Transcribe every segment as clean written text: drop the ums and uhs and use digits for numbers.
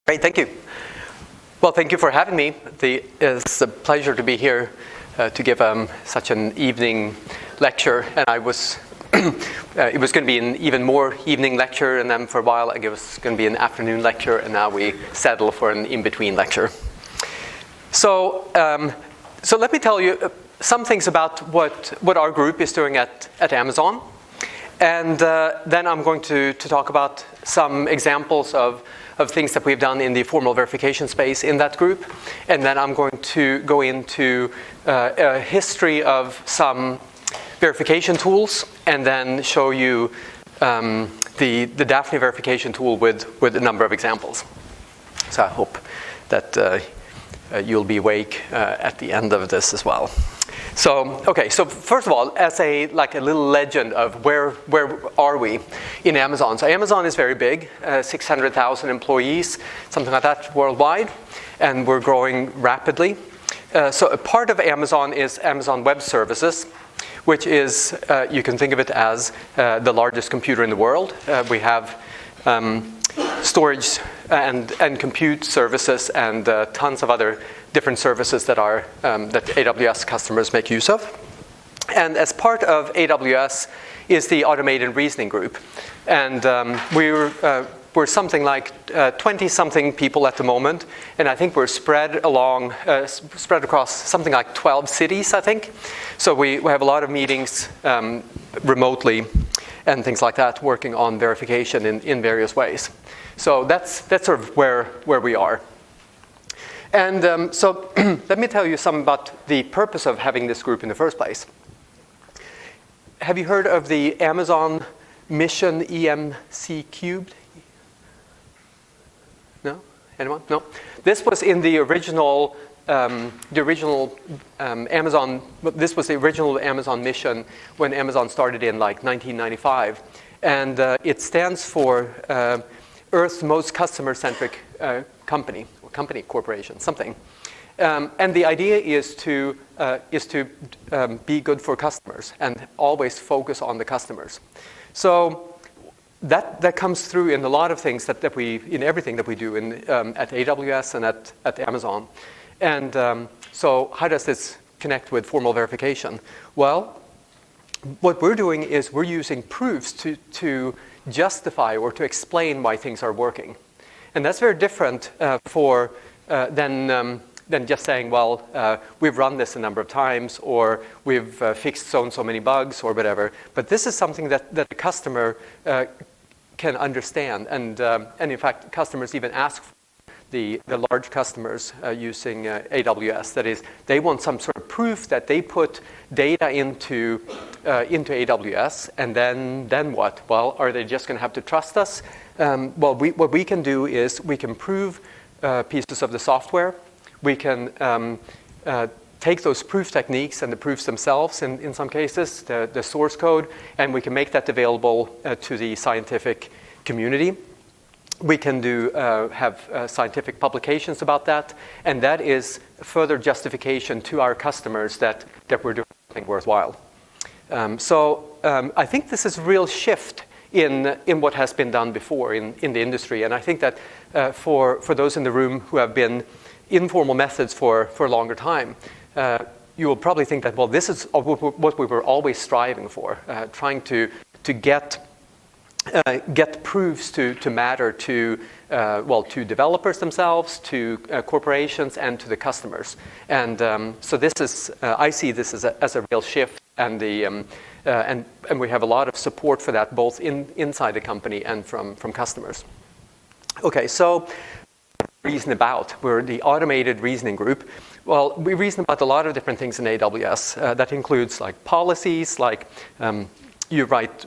Great, thank you. Well, thank you for having me. It's a pleasure to be here to give such an evening lecture. And it was going to be an even more evening lecture, and then for a while it was going to be an afternoon lecture, and now we settle for an in-between lecture. So let me tell you some things about what our group is doing at Amazon. And then I'm going to talk about some examples of things that we've done in the formal verification space in that group. And then I'm going to go into a history of some verification tools, and then show you the Daphne verification tool with a number of examples. So I hope that you'll be awake at the end of this as well. So, okay, so first of all, as a little legend of where are we in Amazon. So Amazon is very big, 600,000 employees, something like that worldwide, and we're growing rapidly. So a part of Amazon is Amazon Web Services, which is, you can think of it as the largest computer in the world. We have storage and compute services and tons of other different services that AWS customers make use of. And as part of AWS is the automated reasoning group. And we're something like 20-something people at the moment, and I think we're spread across something like 12 cities, I think. So we have a lot of meetings remotely and things like that, working on verification in various ways. So that's sort of where we are. And so let me tell you something about the purpose of having this group in the first place. Have you heard of the Amazon mission EMC cubed? No? Anyone? No? This was in the original Amazon. This was the original Amazon mission when Amazon started in like 1995, and it stands for Earth's most customer-centric company, or company, corporation, something. And the idea is to be good for customers and always focus on the customers. So that comes through in a lot of things in everything that we do at AWS and at Amazon. And so how does this connect with formal verification? Well, what we're doing is we're using proofs to justify or to explain why things are working. And that's very different than just saying, well, we've run this a number of times, or we've fixed so and so many bugs, or whatever. But this is something that the customer can understand. And in fact, customers even ask for the large customers using AWS. That is, they want some sort of proof that they put data into AWS, and then what? Well, are they just going to have to trust us? Well, what we can do is we can prove pieces of the software. We can take those proof techniques and the proofs themselves, in some cases, the source code, and we can make that available to the scientific community. We can have scientific publications about that, and that is further justification to our customers that we're doing something worthwhile. So I think this is a real shift in what has been done before in the industry, and I think that for those in the room who have been informal methods for a longer time, you will probably think that, well, this is what we were always striving for, trying to get proofs to matter to developers themselves, to corporations, and to the customers. And so this is I see this as a real shift, and we have a lot of support for that, both inside the company and from customers. Okay, so reason about. We're the automated reasoning group. Well, we reason about a lot of different things in AWS. That includes like policies, like you write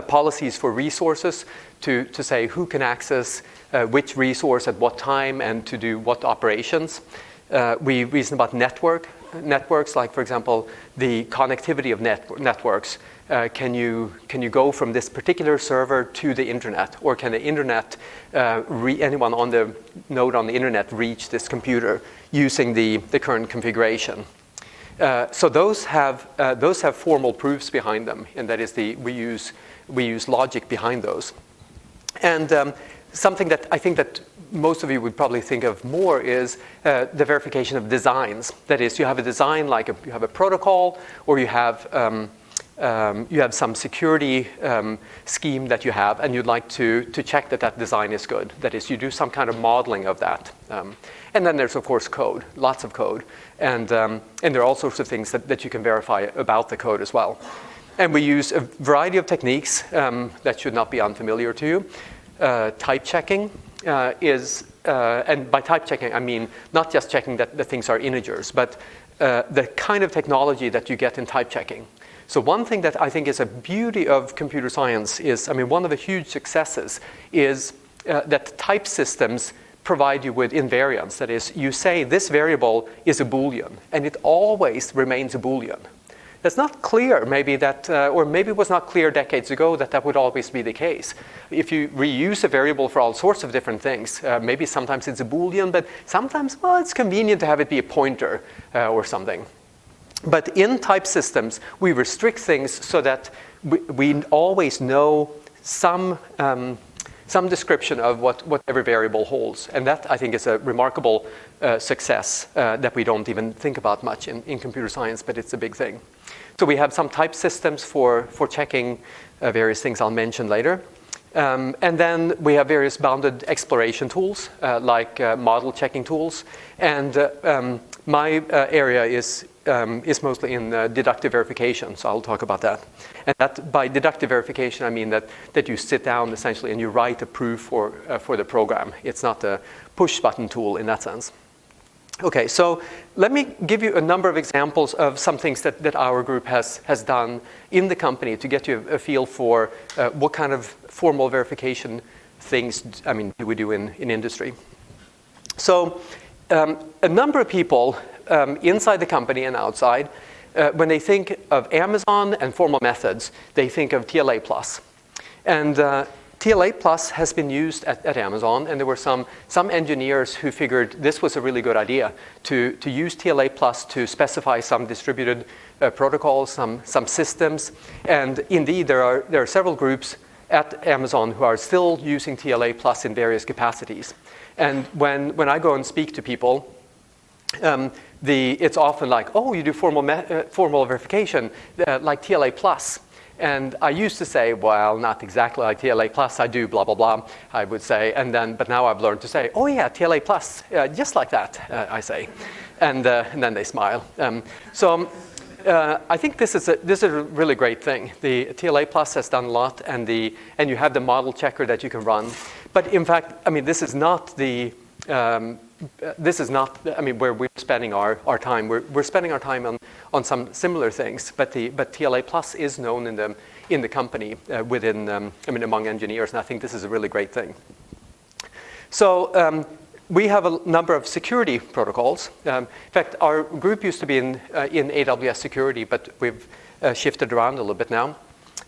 policies for resources to say who can access which resource at what time and to do what operations. We reason about networks, like, for example, the connectivity of networks. Can you go from this particular server to the internet, or can the internet, anyone on the node on the internet reach this computer using the current configuration? So those have formal proofs behind them, and that is we use logic behind those. And something that I think that most of you would probably think of more is the verification of designs. That is, you have a design like you have a protocol, or you have some security scheme that you have, and you'd like to check that that design is good. That is, you do some kind of modeling of that. And then there's, of course, code, lots of code. And there are all sorts of things that you can verify about the code as well. And we use a variety of techniques that should not be unfamiliar to you. Type checking and by type checking, I mean not just checking that the things are integers, but the kind of technology that you get in type checking. So one thing that I think is a beauty of computer science is, I mean, one of the huge successes is that type systems provide you with invariance. That is, you say this variable is a Boolean, and it always remains a Boolean. It's not clear, maybe that, or maybe it was not clear decades ago that that would always be the case. If you reuse a variable for all sorts of different things, maybe sometimes it's a Boolean, but sometimes, well, it's convenient to have it be a pointer or something. But in type systems, we restrict things so that we always know some description of what every variable holds. And that, I think, is a remarkable success that we don't even think about much in computer science, but it's a big thing. So we have some type systems for checking various things I'll mention later. And then we have various bounded exploration tools, like model checking tools. And my area is mostly in deductive verification, so I'll talk about that. And that, by deductive verification, I mean that you sit down essentially and you write a proof for the program. It's not a push button tool in that sense. Okay, so let me give you a number of examples of some things that our group has done in the company to get you a feel for what kind of formal verification things, I mean, do we do in industry. So a number of people inside the company and outside, when they think of Amazon and formal methods, they think of TLA+. And TLA+ has been used at Amazon, and there were some engineers who figured this was a really good idea to use TLA+ to specify some distributed protocols, some systems. And indeed, there are several groups at Amazon who are still using TLA+ in various capacities. And when I go and speak to people, it's often like, oh, you do formal verification like TLA+. And I used to say, well, not exactly like TLA+, I do blah, blah, blah, I would say. But now I've learned to say, oh yeah, TLA+, just like that, I say. And then they smile. So I think this is a really great thing. The TLA+ has done a lot, and you have the model checker that you can run. But in fact, I mean, this is not I mean, where we're spending our time. We're spending our time on some similar things, but TLA+ is known in the company within, I mean, among engineers, and I think this is a really great thing. So we have a number of security protocols. In fact, our group used to be in AWS security, but we've shifted around a little bit now.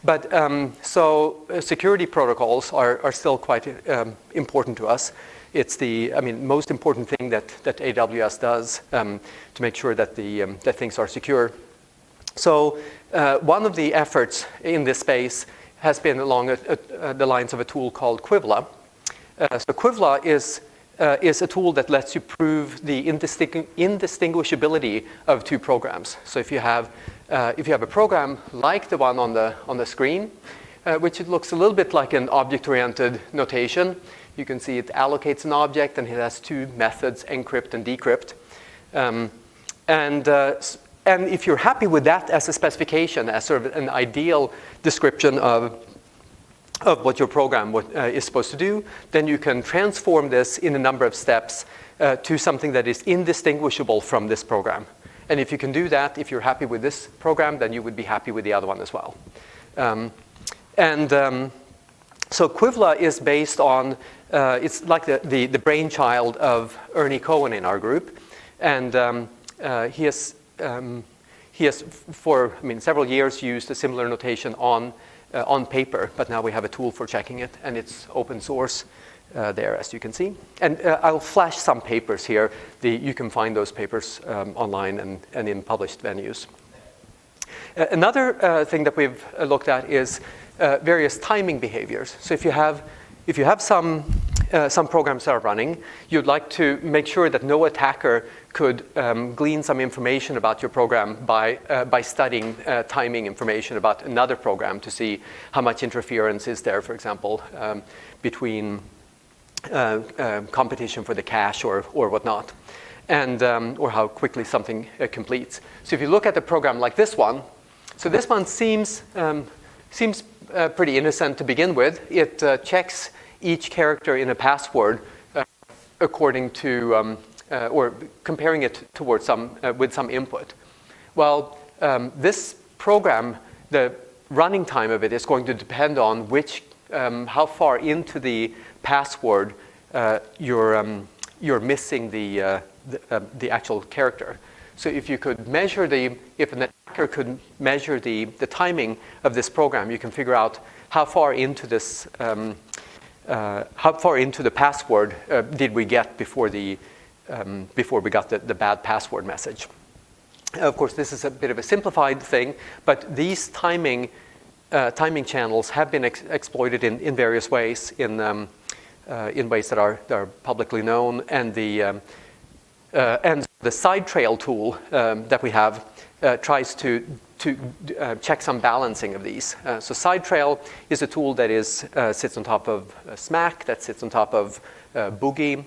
But so security protocols are still quite important to us. It's the, I mean, most important thing that AWS does to make sure that that things are secure. So one of the efforts in this space has been along the lines of a tool called Quivla. So Quivla is a tool that lets you prove the indistinguishability of two programs. So if you have a program like the one on the screen, which it looks a little bit like an object-oriented notation. You can see it allocates an object, and it has two methods, encrypt and decrypt. And if you're happy with that as a specification, as sort of an ideal description of what your program is supposed to do, then you can transform this in a number of steps to something that is indistinguishable from this program. And if you can do that, if you're happy with this program, then you would be happy with the other one as well. So Quivla is based on, it's like the brainchild of Ernie Cohen in our group. And he has for, I mean, several years used a similar notation on paper, but now we have a tool for checking it, and it's open source there, as you can see. And I'll flash some papers here. You can find those papers online and in published venues. Another thing that we've looked at is various timing behaviors. So if if you have some programs that are running, you'd like to make sure that no attacker could glean some information about your program by studying timing information about another program to see how much interference is there, for example, between competition for the cache or whatnot, and or how quickly something completes. So if you look at a program like this one, so this one seems pretty innocent to begin with. It checks each character in a password according to or comparing it towards with some input. Well, this program, the running time of it is going to depend on how far into the password you're missing the actual character. So if you could measure if an attacker could measure the timing of this program, you can figure out how far into this how far into the password did we get before we got the bad password message. Of course, this is a bit of a simplified thing, but these timing channels have been exploited in various ways in ways that are publicly known, and the side trail tool that we have tries to check some balancing of these. So side trail is a tool that sits on top of SMAC, that sits on top of Boogie,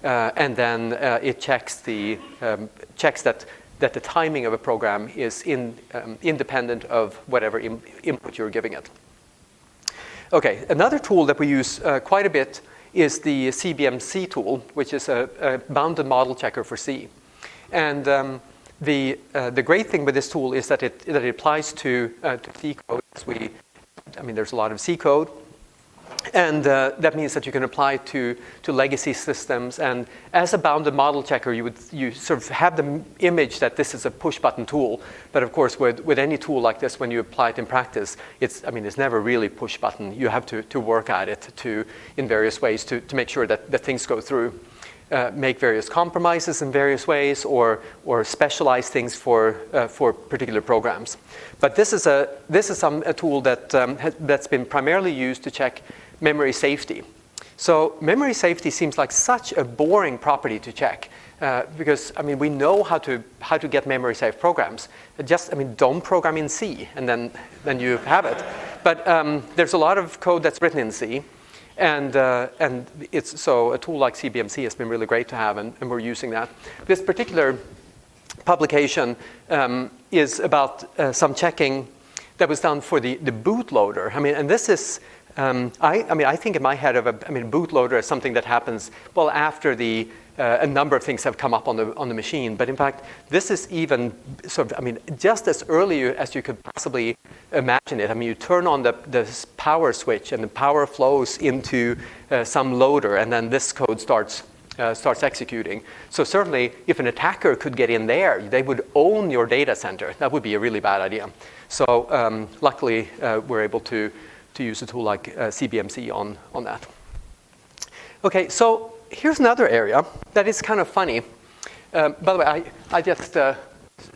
and then it checks that the timing of a program is independent of whatever input you're giving it. Okay, another tool that we use quite a bit is the CBMC tool, which is a bounded model checker for C. And the great thing with this tool is that it applies to C code. There's a lot of C code, and that means that you can apply to legacy systems. And as a bounded model checker, you sort of have the image that this is a push button tool. But of course, with any tool like this, when you apply it in practice, it's never really push button. You have to work at it in various ways to make sure that things go through. Make various compromises in various ways, or specialize things for particular programs. But this is a tool that's been primarily used to check memory safety. So memory safety seems like such a boring property to check because we know how to get memory safe programs. Don't program in C, and then you have it. But there's a lot of code that's written in C. And so a tool like CBMC has been really great to have, and we're using that. This particular publication is about some checking that was done for the bootloader. And this is I think in my head of bootloader is something that happens well after a number of things have come up on the machine. But in fact, this is even sort of just as early as you could possibly imagine it. You turn on the power switch, and the power flows into some loader, and then this code starts executing. So certainly, if an attacker could get in there, they would own your data center. That would be a really bad idea. So luckily, we're able to use a tool like CBMC on that. Okay, so here's another area that is kind of funny. By the way, I just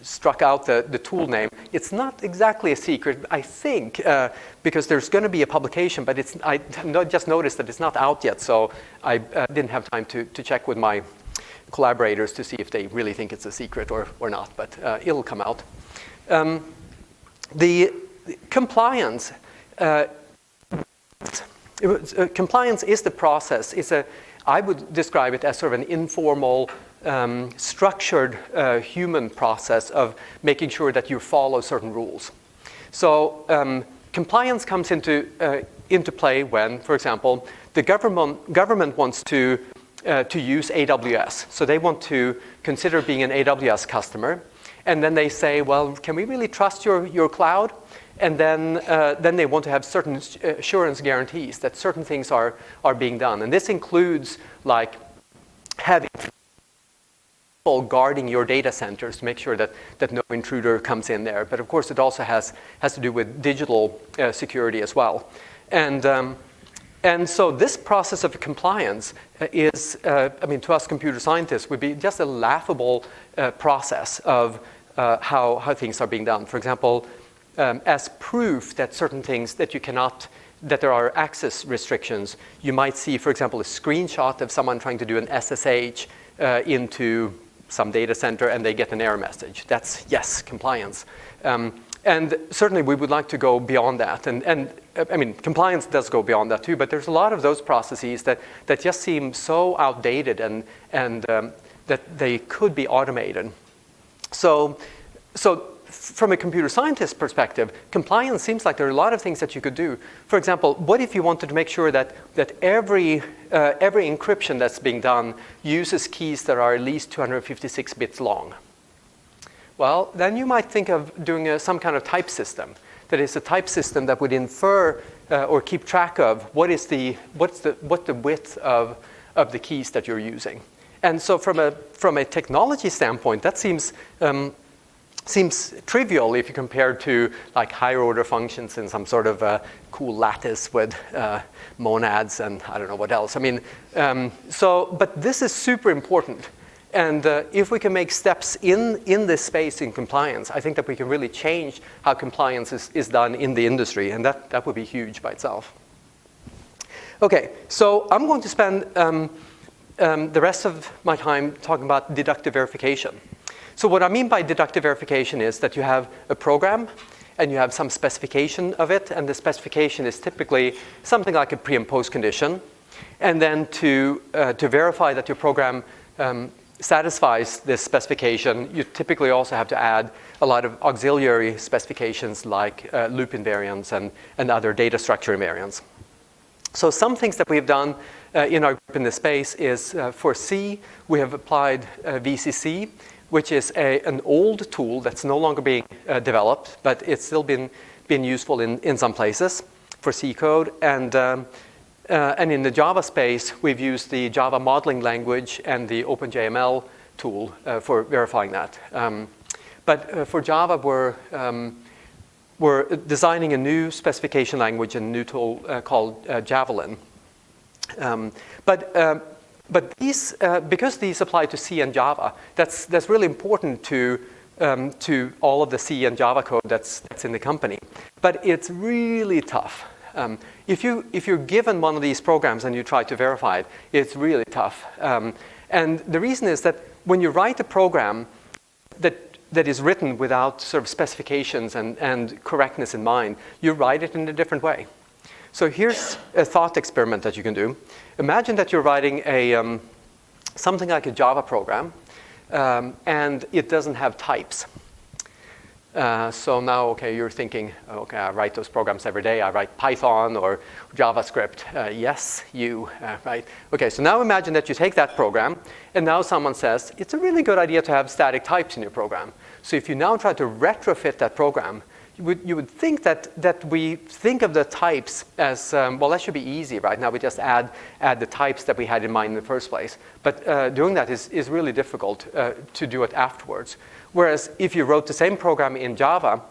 struck out the tool name. It's not exactly a secret, I think, because there's going to be a publication, but I just noticed that it's not out yet, so I didn't have time to check with my collaborators to see if they really think it's a secret or not, but it'll come out. The compliance. Compliance is the process. I would describe it as sort of an informal, structured human process of making sure that you follow certain rules. So compliance comes into play when, for example, the government wants to use AWS. So they want to consider being an AWS customer, and then they say, well, can we really trust your cloud? And then they want to have certain assurance guarantees that certain things are being done. And this includes like having people guarding your data centers to make sure that no intruder comes in there. But of course, it also has to do with digital security as well. And so this process of compliance is, to us computer scientists, would be just a laughable process of how things are being done. For example, as proof that certain things that you cannot that there are access restrictions. You might see, for example, a screenshot of someone trying to do an SSH into some data center and they get an error message. That's, yes, compliance. And certainly we would like to go beyond that. And I mean, compliance does go beyond that too, but there's a lot of those processes that just seem so outdated and that they could be automated. So from a computer scientist perspective, compliance seems like there are a lot of things that you could do. For example, what if you wanted to make sure that every encryption that's being done uses keys that are at least 256 bits long? Well, then you might think of doing some kind of type system. That is a type system that would infer or keep track of what's the width of the keys that you're using. And so from a technology standpoint, that seems trivial if you compare to like higher order functions in some sort of cool lattice with monads and I don't know what else. I mean, but this is super important. And if we can make steps in this space in compliance, I think that we can really change how compliance is done in the industry, and that would be huge by itself. Okay, so I'm going to spend the rest of my time talking about deductive verification. So what I mean by deductive verification is that you have a program and you have some specification of it, and the specification is typically something like a pre and post condition. And then to verify that your program satisfies this specification, you typically also have to add a lot of auxiliary specifications like loop invariants and other data structure invariants. So some things that we've done in our group in this space is for C, we have applied VCC, which is an old tool that's no longer being developed, but it's still been useful in some places for C code. And in the Java space, we've used the Java modeling language and the OpenJML tool for verifying that. But for Java, we're designing a new specification language and a new tool called Javelin. But these, because these apply to C and Java, that's really important to all of the C and Java code that's in the company. But it's really tough. If you're given one of these programs and you try to verify it, it's really tough. And the reason is that when you write a program that is written without sort of specifications and correctness in mind, you write it in a different way. So here's a thought experiment that you can do. Imagine that you're writing something like a Java program, and it doesn't have types. So now, okay, you're thinking, okay, I write those programs every day. I write Python or JavaScript. Yes, you, right? Okay, so now imagine that you take that program, and now someone says, it's a really good idea to have static types in your program. So if you now try to retrofit that program, you would think that we think of the types as, well, that should be easy, right? Now we just add the types that we had in mind in the first place. But doing that is really difficult to do it afterwards. Whereas if you wrote the same program in Java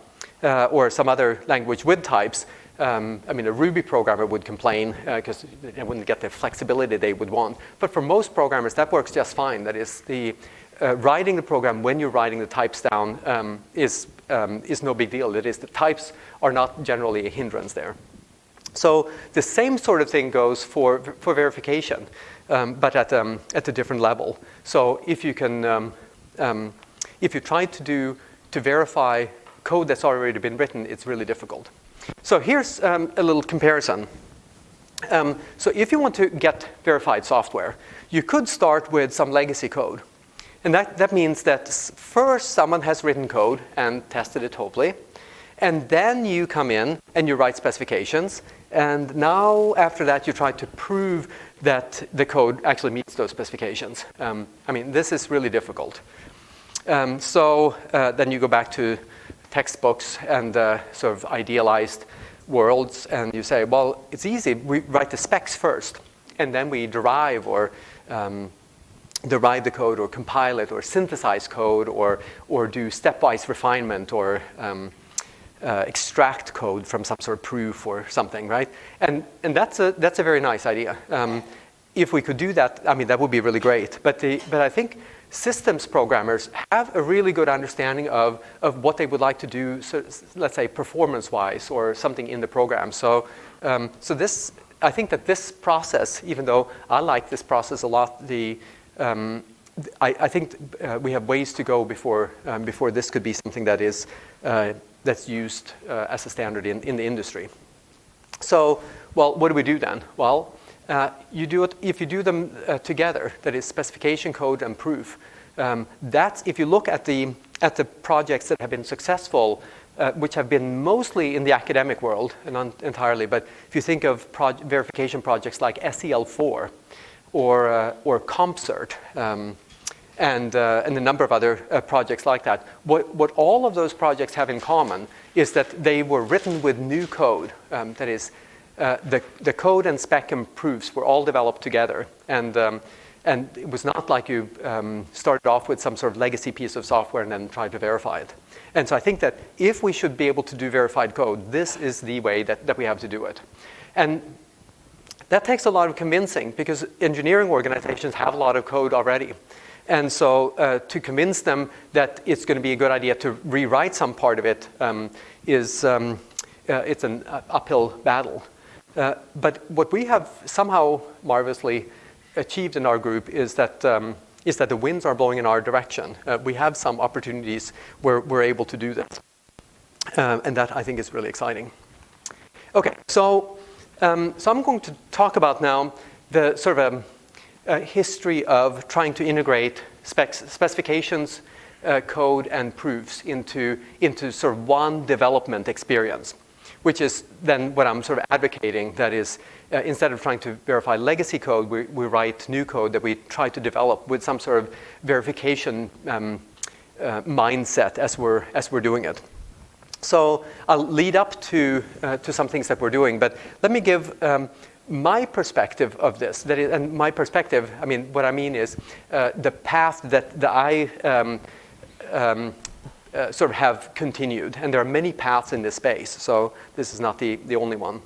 or some other language with types, I mean, a Ruby programmer would complain because they wouldn't get the flexibility they would want. But for most programmers, that works just fine. That is, writing the program when you're writing the types down is no big deal. That is, the types are not generally a hindrance there. So the same sort of thing goes for verification, but at a different level. So if you can, if you try to verify code that's already been written, it's really difficult. So here's a little comparison. So if you want to get verified software, you could start with some legacy code. And that means that first someone has written code and tested it hopefully. And then you come in and you write specifications. And now after that you try to prove that the code actually meets those specifications. I mean, this is really difficult. So then you go back to textbooks and sort of idealized worlds, and you say, well, it's easy. We write the specs first, and then we derive or derive the code or compile it or synthesize code or do stepwise refinement or extract code from some sort of proof or something, right? And that's a very nice idea. If we could do that, I mean, that would be really great. But I think systems programmers have a really good understanding of what they would like to do, so let's say performance-wise or something in the program. So So I think that this process, even though I like this process a lot, I think we have ways to go before this could be something that is that's used as a standard in the industry. So, well, what do we do then? Well, you do it if you do them together. That is specification, code, and proof. That's if you look at the projects that have been successful, which have been mostly in the academic world and not entirely. But if you think of verification projects like SEL4 or CompCert, and a number of other projects like that, what all of those projects have in common is that they were written with new code. That is, the code and spec and proofs were all developed together, and it was not like you started off with some sort of legacy piece of software and then tried to verify it. And so I think that if we should be able to do verified code, this is the way that we have to do it. And that takes a lot of convincing because engineering organizations have a lot of code already. And so to convince them that it's going to be a good idea to rewrite some part of it it's an uphill battle. But what we have somehow marvelously achieved in our group is that the winds are blowing in our direction. We have some opportunities where we're able to do this. And that, I think, is really exciting. Okay, so I'm going to talk about now the sort of history of trying to integrate specifications, code, and proofs into sort of one development experience, which is then what I'm sort of advocating. That is, instead of trying to verify legacy code, we write new code that we try to develop with some sort of verification mindset as we're doing it. So I'll lead up to some things that we're doing, but let me give my perspective of this. That is, and my perspective, I mean, what I mean is the path that I sort of have continued. And there are many paths in this space, so this is not the only one.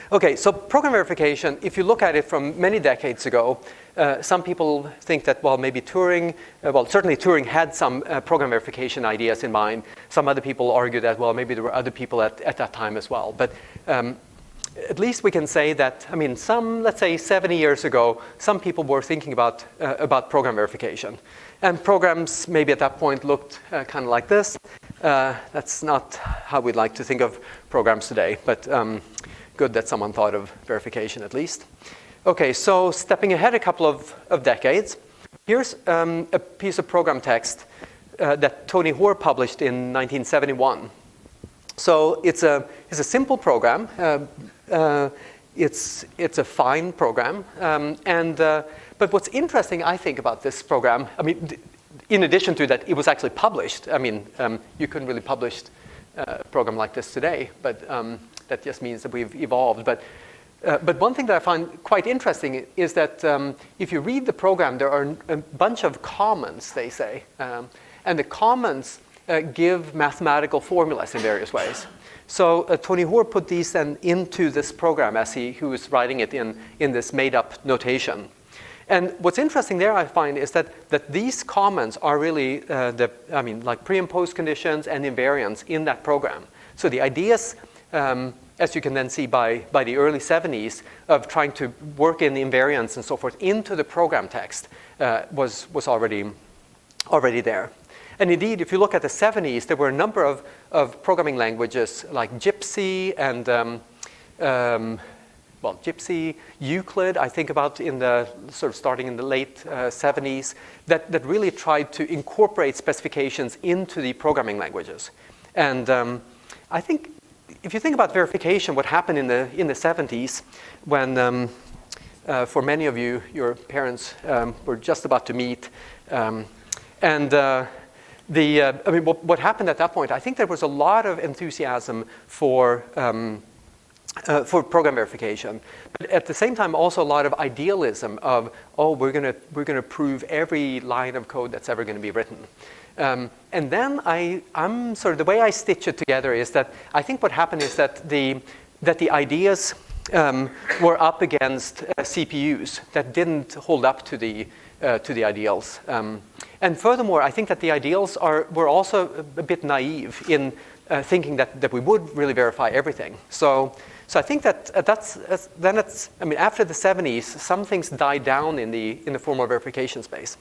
Okay, so program verification, if you look at it from many decades ago, some people think that, well, maybe Turing, certainly Turing had some program verification ideas in mind. Some other people argue that, well, maybe there were other people at that time as well. But at least we can say that, I mean, let's say 70 years ago, some people were thinking about program verification. And programs maybe at that point looked kind of like this. That's not how we'd like to think of programs today, but good that someone thought of verification at least. Okay, so stepping ahead a couple of decades, here's a piece of program text that Tony Hoare published in 1971. So it's a simple program. It's a fine program, but what's interesting, I think, about this program, I mean, in addition to that, it was actually published. I mean, you couldn't really publish a program like this today, but that just means that we've evolved. But one thing that I find quite interesting is that if you read the program, there are a bunch of comments, they say, and the comments give mathematical formulas in various ways. So Tony Hoare put these then into this program as he was writing it in this made-up notation. And what's interesting there, I find, is that these comments are really like pre and post conditions and invariants in that program. So the ideas, as you can then see by the early 70s, of trying to work in invariants and so forth into the program text was already there. And indeed, if you look at the 70s, there were a number of programming languages like Gypsy and Gypsy, Euclid, I think about in the sort of starting in the late 70s, that really tried to incorporate specifications into the programming languages. And I think if you think about verification, what happened in the 70s when, for many of you, your parents were just about to meet, what happened at that point, I think there was a lot of enthusiasm for program verification, but at the same time also a lot of idealism of, oh, we're gonna prove every line of code that's ever going to be written. And then I'm sort of, the way I stitch it together is that I think what happened is that the ideas were up against CPUs that didn't hold up to the ideals. And furthermore, I think that the ideals were also a bit naive in thinking that we would really verify everything. So So I think that I mean, after the 70s, some things died down in the formal verification space.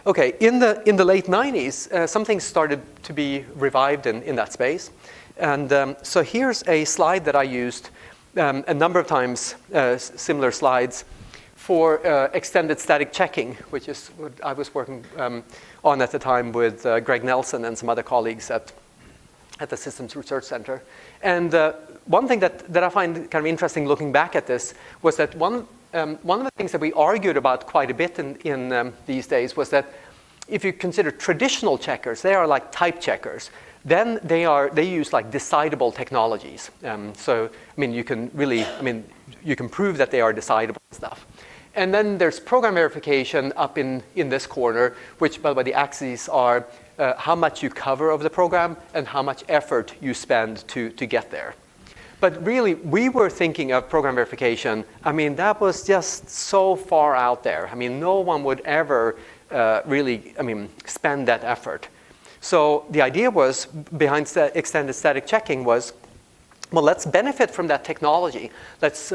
Okay, in the late 90s, some things started to be revived in that space. And so here's a slide that I used a number of times, similar slides, for extended static checking, which is what I was working on at the time with Greg Nelson and some other colleagues at the Systems Research Center. And one thing that I find kind of interesting looking back at this was that one of the things that we argued about quite a bit in these days was that if you consider traditional checkers, they are like type checkers. Then they use like decidable technologies. So I mean, you can prove that they are decidable and stuff. And then there's program verification up in this corner, which, by the way, the axes are how much you cover of the program and how much effort you spend to get there. But really, we were thinking of program verification. I mean, that was just so far out there. I mean, no one would ever really, spend that effort. So the idea was, behind extended static checking was, well, let's benefit from that technology. Let's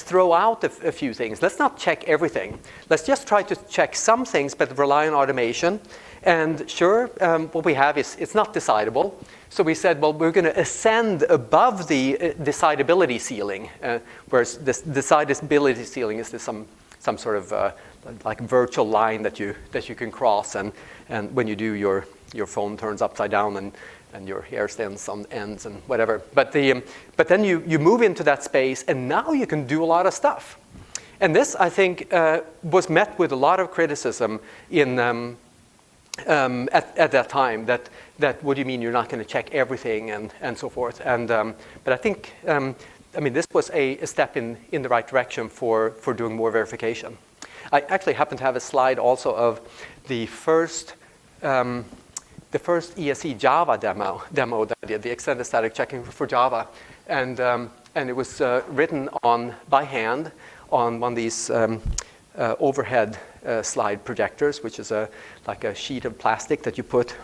throw out a few things. Let's not check everything. Let's just try to check some things, but rely on automation. And sure, what we have is it's not decidable. So we said, well, we're going to ascend above the decidability ceiling, whereas this decidability ceiling is some sort of like virtual line that you can cross, and when you do, your phone turns upside down and your hair stands on ends and whatever. But then you move into that space, and now you can do a lot of stuff. And this, I think, was met with a lot of criticism at that time. That what do you mean you're not going to check everything and so forth? And but I think this was a step in the right direction for doing more verification. I actually happen to have a slide also of the first ESE Java demo that I did, the extended static checking for Java, and it was written by hand on one of these overhead slide projectors, which is like a sheet of plastic that you put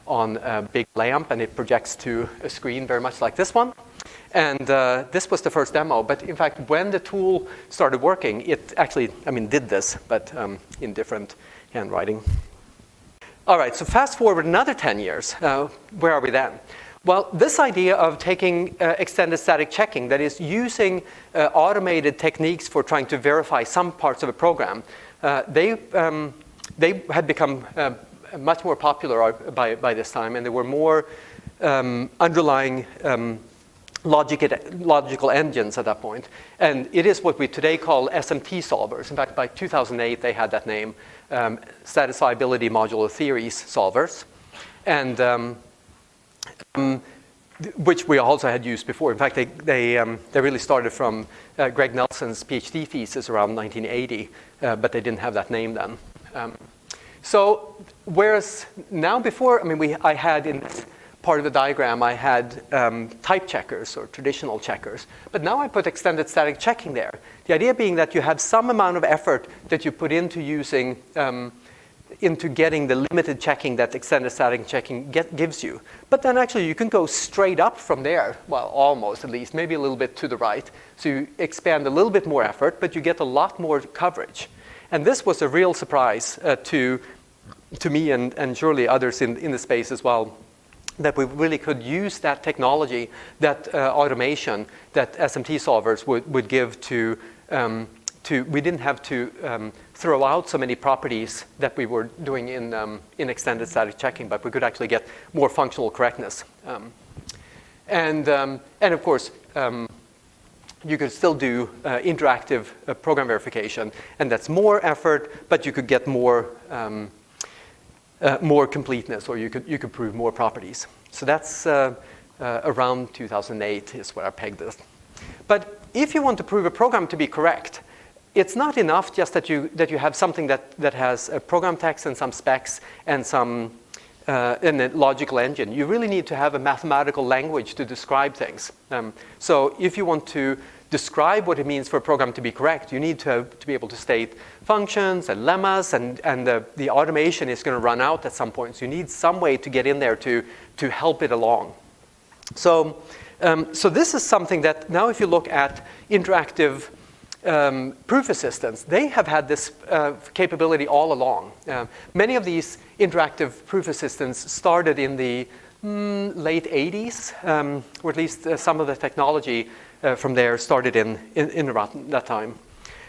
on a big lamp, and it projects to a screen very much like this one. And this was the first demo. But in fact, when the tool started working, it actually, did this, but in different handwriting. All right, so fast forward another 10 years. Where are we then? Well, this idea of taking extended static checking, that is using automated techniques for trying to verify some parts of a program, they had become much more popular by this time, and there were more underlying logical engines at that point. And it is what we today call SMT solvers. In fact, by 2008, they had that name, Satisfiability Modular Theories solvers, and which we also had used before. In fact, they really started from Greg Nelson's PhD thesis around 1980, but they didn't have that name then. So whereas now before, I had in this part of the diagram, I had type checkers or traditional checkers, but now I put extended static checking there. The idea being that you have some amount of effort that you put into using, into getting the limited checking that extended static checking gives you. But then actually you can go straight up from there, well, almost at least, maybe a little bit to the right. So you expand a little bit more effort, but you get a lot more coverage. And this was a real surprise to me and surely others in the space as well, that we really could use that technology, that automation that SMT solvers would give to we didn't have to throw out so many properties that we were doing in extended static checking, but we could actually get more functional correctness. And of course, you could still do interactive program verification, and that's more effort, but you could get more completeness, or you could prove more properties. So that's around 2008 is where I pegged this. But if you want to prove a program to be correct, it's not enough just that you have something that has a program text and some specs and some and a logical engine. You really need to have a mathematical language to describe things. So if you want to describe what it means for a program to be correct, you need to be able to state functions and lemmas, and the automation is going to run out at some point. So you need some way to get in there to help it along. So So this is something that now if you look at interactive proof assistants, they have had this capability all along. Many of these interactive proof assistants started in the late 80s, or at least some of the technology from there started in around that time.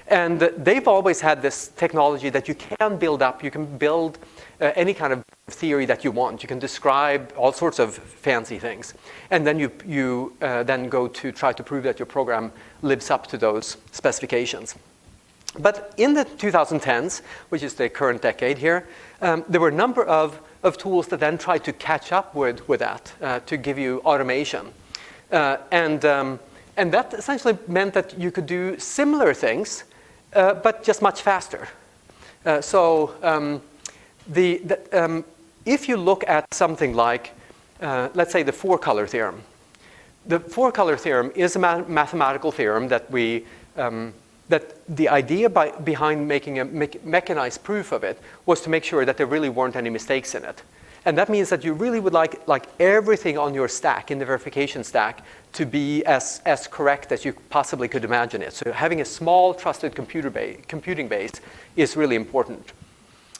And they've always had this technology that you can build up. You can build any kind of theory that you want. You can describe all sorts of fancy things. And then you then go to try to prove that your program lives up to those specifications. But in the 2010s, which is the current decade here, there were a number of tools that then tried to catch up with that, to give you automation. And that essentially meant that you could do similar things, but just much faster. If you look at something like, let's say, the four-color theorem. The four-color theorem is a mathematical theorem that that the idea behind making a mechanized proof of it was to make sure that there really weren't any mistakes in it. And that means that you really would like everything on your stack, in the verification stack, to be as correct as you possibly could imagine it. So having a small, trusted computing base is really important.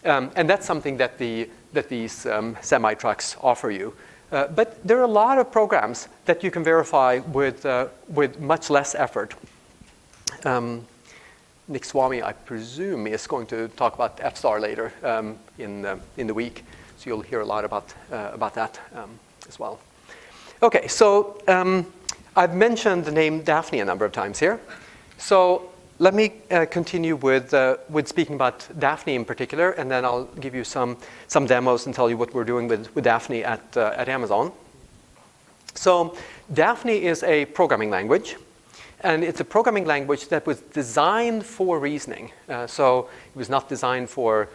And that's something that these semi-trucks offer you. But there are a lot of programs that you can verify with much less effort. Nick Swami, I presume, is going to talk about F-star later in the week. So you'll hear a lot about that as well. Okay, so I've mentioned the name Daphne a number of times here. So let me continue with speaking about Daphne in particular, and then I'll give you some demos and tell you what we're doing with Daphne at Amazon. So Daphne is a programming language, and it's a programming language that was designed for reasoning. So it was not designed for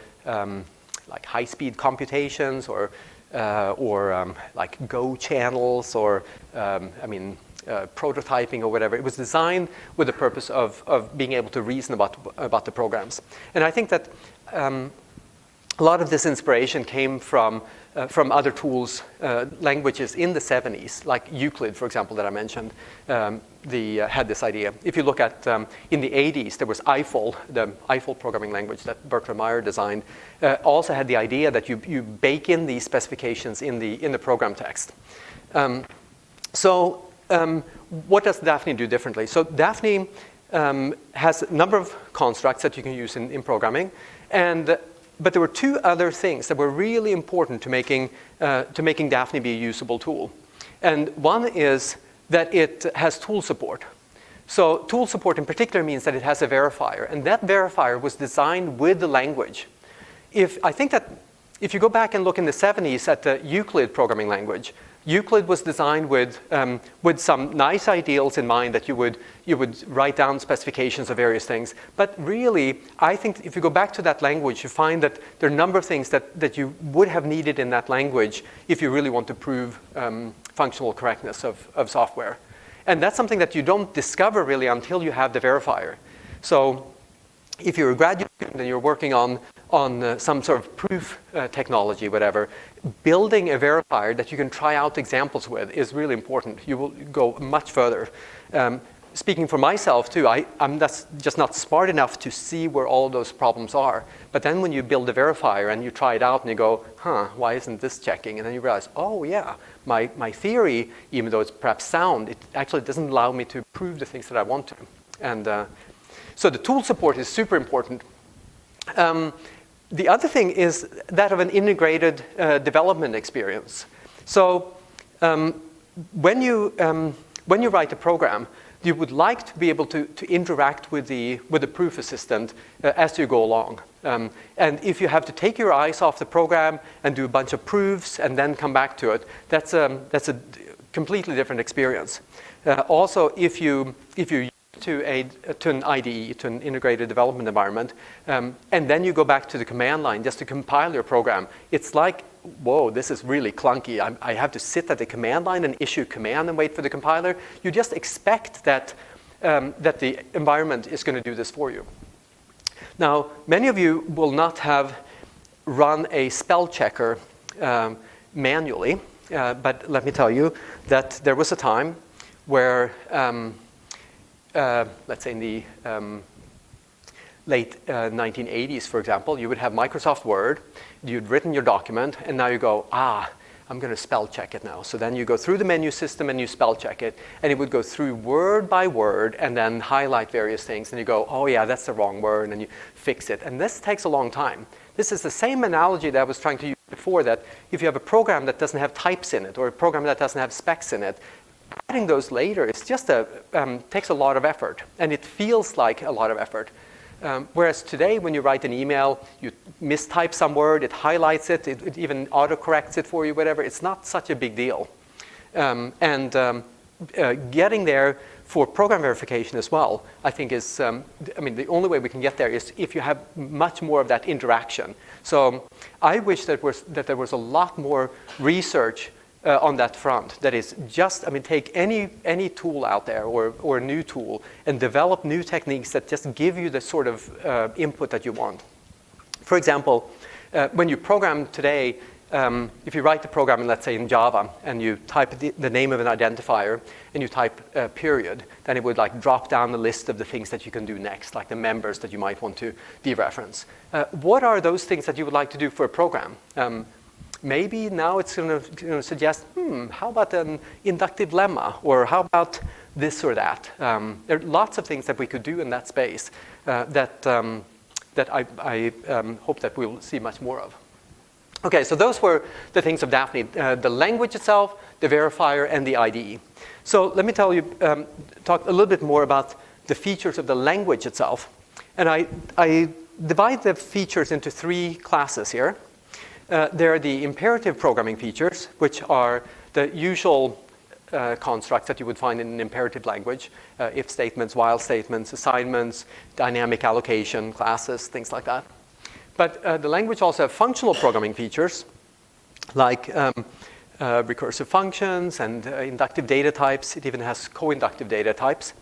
like high-speed computations or like Go channels or prototyping or whatever. It was designed with the purpose of being able to reason about the programs. And I think that a lot of this inspiration came from other tools, languages in the 70s, like Euclid, for example, that I mentioned, had this idea. If you look at, in the 80s, there was Eiffel, the Eiffel programming language that Bertrand Meyer designed, also had the idea that you bake in these specifications in the program text. What does Daphne do differently? So Daphne has a number of constructs that you can use in programming, but there were two other things that were really important to making Daphne be a usable tool. And one is that it has tool support. So tool support in particular means that it has a verifier, and that verifier was designed with the language. I think that if you go back and look in the 70s at the Euclid programming language, Euclid was designed with some nice ideals in mind that you would write down specifications of various things. But really, I think if you go back to that language, you find that there are a number of things that you would have needed in that language if you really want to prove functional correctness of software. And that's something that you don't discover really until you have the verifier. So if you're a graduate student and you're working on some sort of proof technology, whatever, building a verifier that you can try out examples with is really important. You will go much further. Speaking for myself too, I'm just not smart enough to see where all those problems are. But then when you build a verifier and you try it out and you go, why isn't this checking? And then you realize, oh yeah, my theory, even though it's perhaps sound, it actually doesn't allow me to prove the things that I want to. And so the tool support is super important. The other thing is that of an integrated development experience. So when you write a program, you would like to be able to interact with the proof assistant as you go along. And if you have to take your eyes off the program and do a bunch of proofs and then come back to it, that's a completely different experience. Also, if you to an IDE, to an integrated development environment, and then you go back to the command line just to compile your program, it's like, whoa, this is really clunky. I have to sit at the command line and issue command and wait for the compiler. You just expect that the environment is going to do this for you. Now, many of you will not have run a spell checker manually, but let me tell you that there was a time where, let's say in the late 1980s, for example, you would have Microsoft Word, you'd written your document, and now you go, I'm going to spell check it now. So then you go through the menu system and you spell check it, and it would go through word by word and then highlight various things, and you go, oh yeah, that's the wrong word, and you fix it. And this takes a long time. This is the same analogy that I was trying to use before, that if you have a program that doesn't have types in it, or a program that doesn't have specs in it, adding those later is just takes a lot of effort, and it feels like a lot of effort. Whereas today, when you write an email, you mistype some word, it highlights it, it even autocorrects it for you, whatever. It's not such a big deal. Getting there for program verification as well, I think is, the only way we can get there is if you have much more of that interaction. So I wish that there was a lot more research on that front. That is just, take any tool out there or a new tool and develop new techniques that just give you the sort of input that you want. For example, when you program today, if you write the program, let's say in Java, and you type the name of an identifier and you type period, then it would like drop down the list of the things that you can do next, like the members that you might want to dereference. What are those things that you would like to do for a program? Maybe now it's going to suggest, how about an inductive lemma? Or how about this or that? There are lots of things that we could do in that space that I hope that we'll see much more of. Okay, so those were the things of Daphne, the language itself, the verifier, and the IDE. So let me talk a little bit more about the features of the language itself. And I divide the features into three classes here. There are the imperative programming features, which are the usual constructs that you would find in an imperative language, if statements, while statements, assignments, dynamic allocation, classes, things like that. But the language also has functional programming features, like recursive functions and inductive data types. It even has co-inductive data types.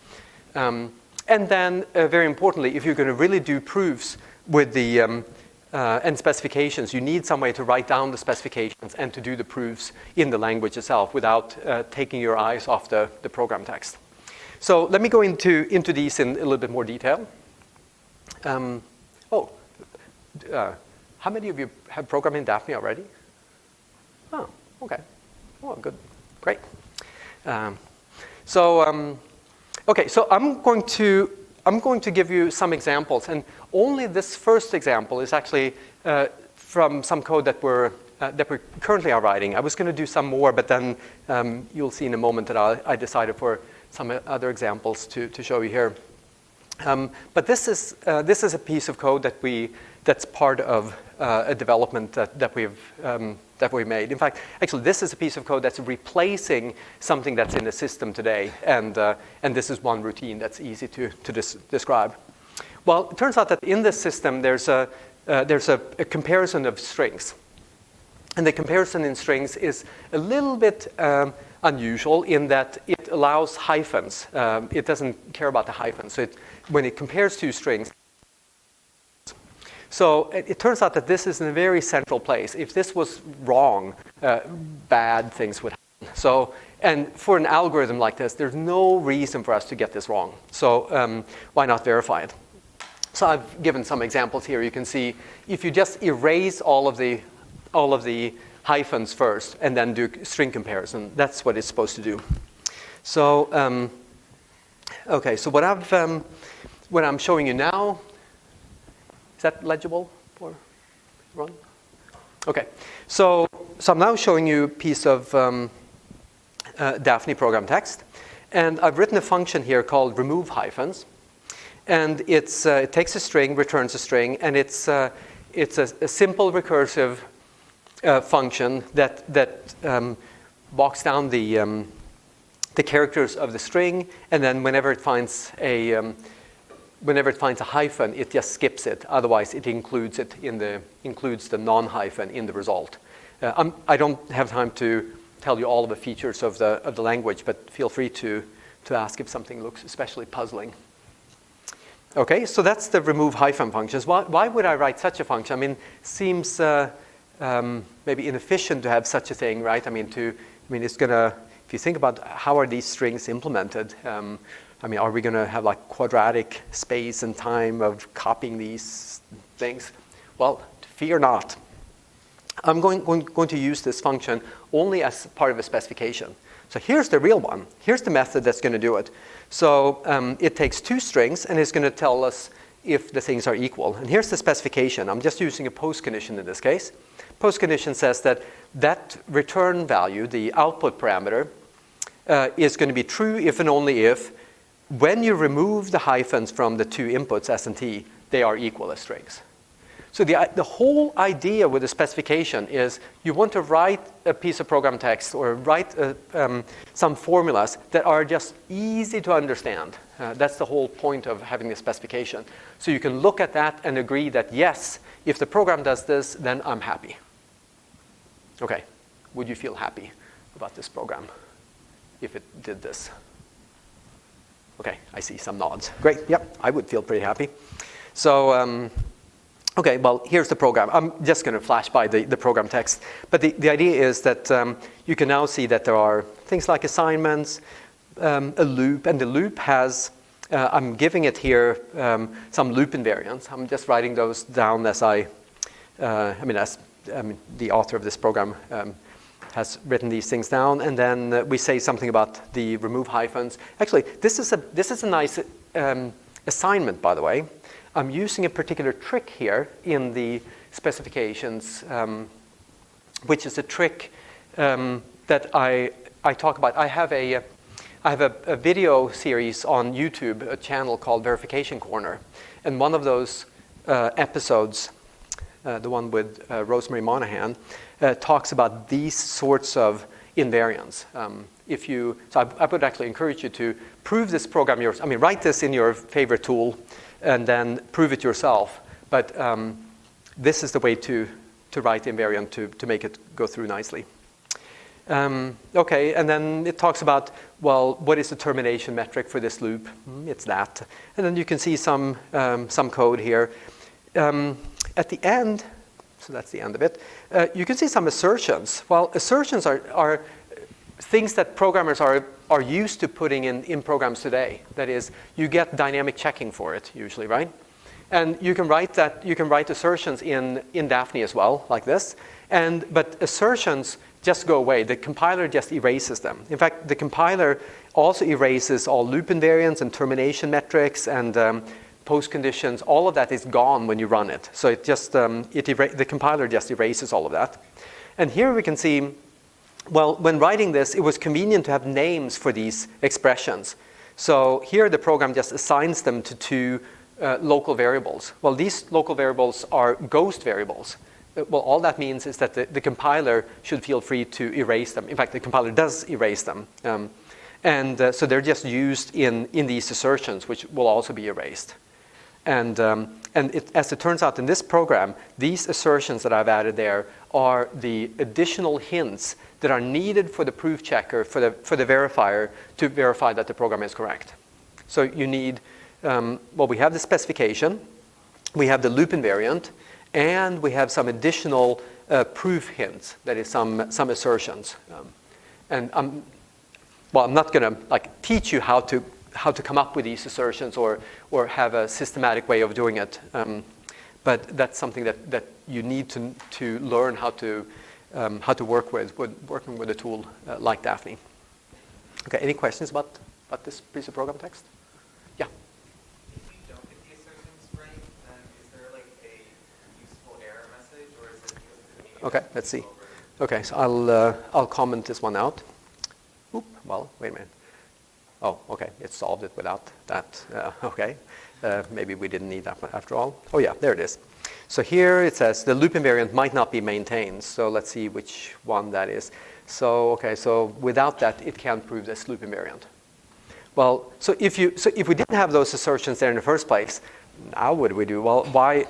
And then, very importantly, if you're going to really do proofs with the and specifications, you need some way to write down the specifications and to do the proofs in the language itself without taking your eyes off the program text. So let me go into these in a little bit more detail. How many of you have programmed in Daphne already? Oh, okay. Oh, good. Great. Okay, so I'm going to give you some examples, and only this first example is actually from some code that we currently are writing. I was going to do some more, but then you'll see in a moment that I decided for some other examples to show you here. But this is a piece of code that's part of a development that we've made. In fact, actually, this is a piece of code that's replacing something that's in the system today, and this is one routine that's easy to describe. Well, it turns out that in this system there's a comparison of strings, and the comparison in strings is a little bit unusual in that it allows hyphens. It doesn't care about the hyphens. So when it compares two strings. So it turns out that this is in a very central place. If this was wrong, bad things would happen. So, and for an algorithm like this, there's no reason for us to get this wrong. So why not verify it? So I've given some examples here. You can see if you just erase all of the hyphens first and then do string comparison, that's what it's supposed to do. So okay, so what I'm showing you now. Is that legible for everyone? Okay, so I'm now showing you a piece of Daphne program text, and I've written a function here called RemoveHyphens, and it takes a string, returns a string, and it's a simple recursive function that walks down the characters of the string, and then whenever it finds a hyphen, it just skips it. Otherwise, it includes the non-hyphen in the result. I don't have time to tell you all of the features of the language, but feel free to ask if something looks especially puzzling. Okay, so that's the remove hyphen functions. Why would I write such a function? I mean, seems maybe inefficient to have such a thing, right? It's gonna if you think about how are these strings implemented, I mean, are we going to have like quadratic space and time of copying these things? Well, fear not. I'm going to use this function only as part of a specification. So here's the real one. Here's the method that's going to do it. So it takes two strings, and it's going to tell us if the things are equal. And here's the specification. I'm just using a post condition in this case. Post condition says that that return value, the output parameter, is going to be true if and only if, when you remove the hyphens from the two inputs, S and T, they are equal as strings. So the whole idea with the specification is you want to write a piece of program text or write some formulas that are just easy to understand. That's the whole point of having the specification. So you can look at that and agree that, yes, if the program does this, then I'm happy. Okay, would you feel happy about this program if it did this? Okay, I see some nods. Great, yep, I would feel pretty happy. So, okay, well, here's the program. I'm just going to flash by the program text. But the idea is that you can now see that there are things like assignments, a loop, and the loop has, I'm giving it here some loop invariants. I'm just writing those down as the author of this program has written these things down, and then we say something about the RemoveHyphens. Actually, this is a nice assignment, by the way. I'm using a particular trick here in the specifications, which is a trick that I talk about. I have a video series on YouTube, a channel called Verification Corner, and one of those episodes, the one with Rosemary Monahan, talks about these sorts of invariants. So I would actually encourage you to prove this program yourself. I mean, write this in your favorite tool and then prove it yourself. But this is the way to write the invariant to make it go through nicely. Okay, and then it talks about, well, what is the termination metric for this loop? It's that. And then you can see some code here. At the end, so that's the end of it, you can see some assertions. Well, assertions are things that programmers are used to putting in programs today. That is, you get dynamic checking for it usually, right? And you can write assertions in Daphne as well, like this. But assertions just go away. The compiler just erases them. In fact, the compiler also erases all loop invariants and termination metrics and post conditions. All of that is gone when you run it. So it just the compiler just erases all of that. And here we can see, well, when writing this, it was convenient to have names for these expressions. So here the program just assigns them to two local variables. Well, these local variables are ghost variables. Well, all that means is that the compiler should feel free to erase them. In fact, the compiler does erase them. So they're just used in these assertions, which will also be erased. And as it turns out in this program, these assertions that I've added there are the additional hints that are needed for the proof checker, for the verifier, to verify that the program is correct. So you need, we have the specification, we have the loop invariant, and we have some additional proof hints, that is some assertions. I'm not going to teach you how to come up with these assertions or have a systematic way of doing it. But that's something that you need to learn how to work with working with a tool like Daphne. Okay, any questions about this piece of program text? Yeah. If you don't get the assertions right, then is there a useful error message, or is it just okay, let's see. Okay, so I'll comment this one out. Oop, well, wait a minute. Oh, okay, it solved it without that. Okay, maybe we didn't need that one after all. Oh yeah, there it is. So here it says the loop invariant might not be maintained. So let's see which one that is. So okay, so without that, it can't prove this loop invariant. Well, so if we didn't have those assertions there in the first place, now what do we do? Well, why?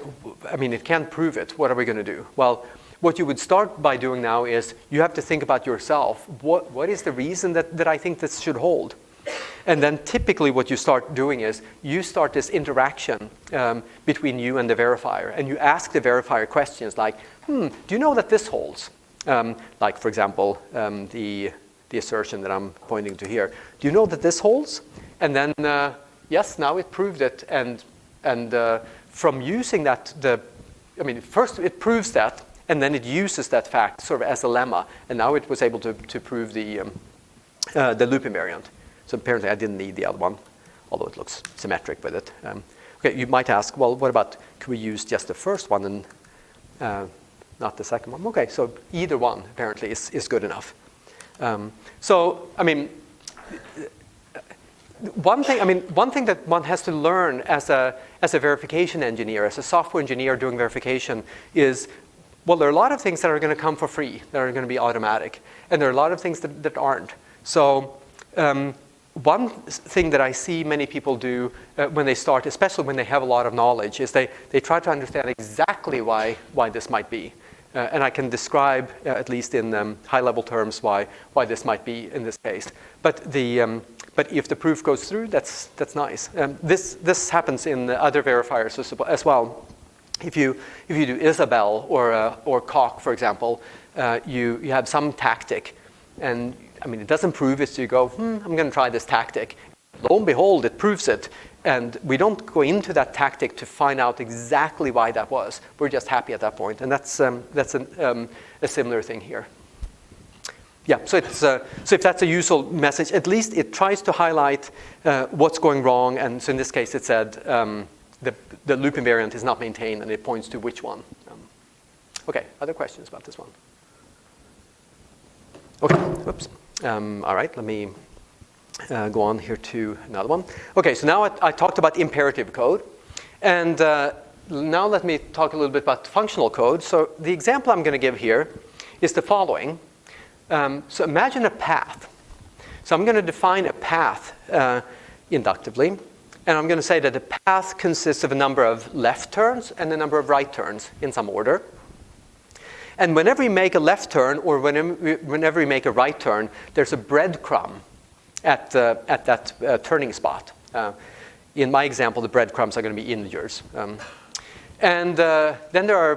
I mean, it can't prove it. What are we going to do? Well, what you would start by doing now is you have to think about yourself. What is the reason that I think this should hold? And then typically what you start doing is you start this interaction between you and the verifier. And you ask the verifier questions like, do you know that this holds? Like, for example, the the assertion that I'm pointing to here. Do you know that this holds? And then, yes, now it proved it. And from using that, first it proves that, and then it uses that fact sort of as a lemma. And now it was able to prove the loop invariant. So apparently I didn't need the other one, although it looks symmetric with it. Okay, you might ask, well, what about, could we use just the first one and not the second one? Okay, so either one apparently is good enough. One thing that one has to learn as a verification engineer, as a software engineer doing verification is, well, there are a lot of things that are going to come for free, that are going to be automatic, and there are a lot of things that aren't. So one thing that I see many people do when they start, especially when they have a lot of knowledge, is they try to understand exactly why this might be. And I can describe, at least in high-level terms, why this might be in this case. But if the proof goes through, that's nice. This happens in other verifiers as well. If you do Isabelle or Coq, for example, you have some tactic, and it doesn't prove it, so you go, I'm going to try this tactic. Lo and behold, it proves it. And we don't go into that tactic to find out exactly why that was. We're just happy at that point. And that's a similar thing here. Yeah, so if that's a useful message, at least it tries to highlight what's going wrong. And so in this case, it said the loop invariant is not maintained, and it points to which one. Okay, other questions about this one? Okay, whoops. All right, let me go on here to another one. Okay, so now I talked about imperative code. And now let me talk a little bit about functional code. So the example I'm going to give here is the following. So imagine a path. So I'm going to define a path inductively. And I'm going to say that the path consists of a number of left turns and a number of right turns in some order. And whenever you make a left turn or whenever you make a right turn, there's a breadcrumb at that turning spot. In my example, the breadcrumbs are going to be integers. And then there are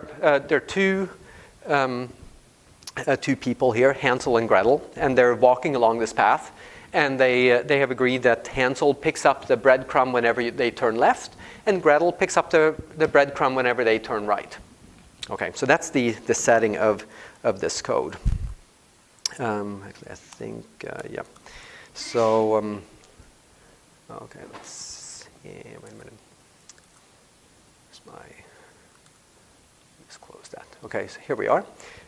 two people here, Hansel and Gretel, and they're walking along this path. And they have agreed that Hansel picks up the breadcrumb whenever they turn left, and Gretel picks up the breadcrumb whenever they turn right. Okay, so that's the setting of this code. Actually, I think, yeah. So, okay, let's see. Wait a minute. Let's close that. Okay, so here we are.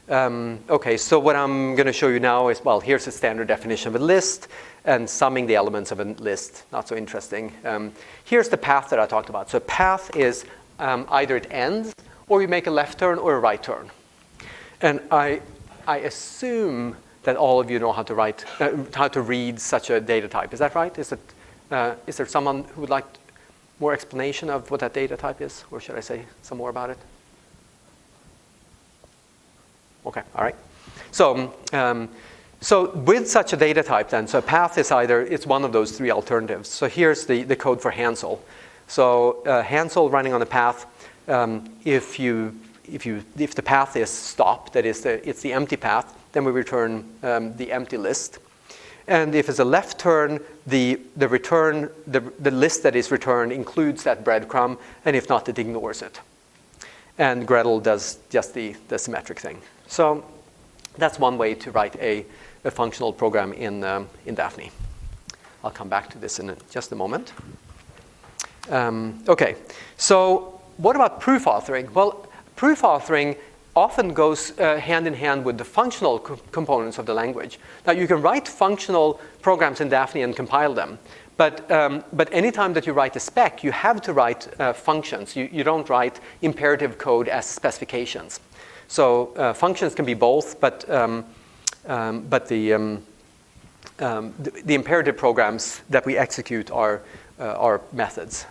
Okay, so what I'm going to show you now is, well, here's a standard definition of a list, and summing the elements of a list. Not so interesting. Here's the path that I talked about. So path is either it ends, or you make a left turn or a right turn. And I assume that all of you know how to read such a data type. Is that right? Is there someone who would like more explanation of what that data type is? Or should I say some more about it? Okay, all right. So with such a data type then, so a path is it's one of those three alternatives. So here's the code for Hansel. So Hansel running on the path, if the path is stopped, that is it's the empty path, then we return the empty list. And if it's a left turn, the list that is returned includes that breadcrumb, and if not, it ignores it. And Gretel does just the symmetric thing. So that's one way to write a functional program in Daphne. I'll come back to this in just a moment. Okay, so what about proof authoring? Well, proof authoring often goes hand in hand with the functional components of the language. Now, you can write functional programs in Daphne and compile them. But anytime that you write a spec, you have to write functions. You don't write imperative code as specifications. So functions can be both, but the imperative programs that we execute are methods.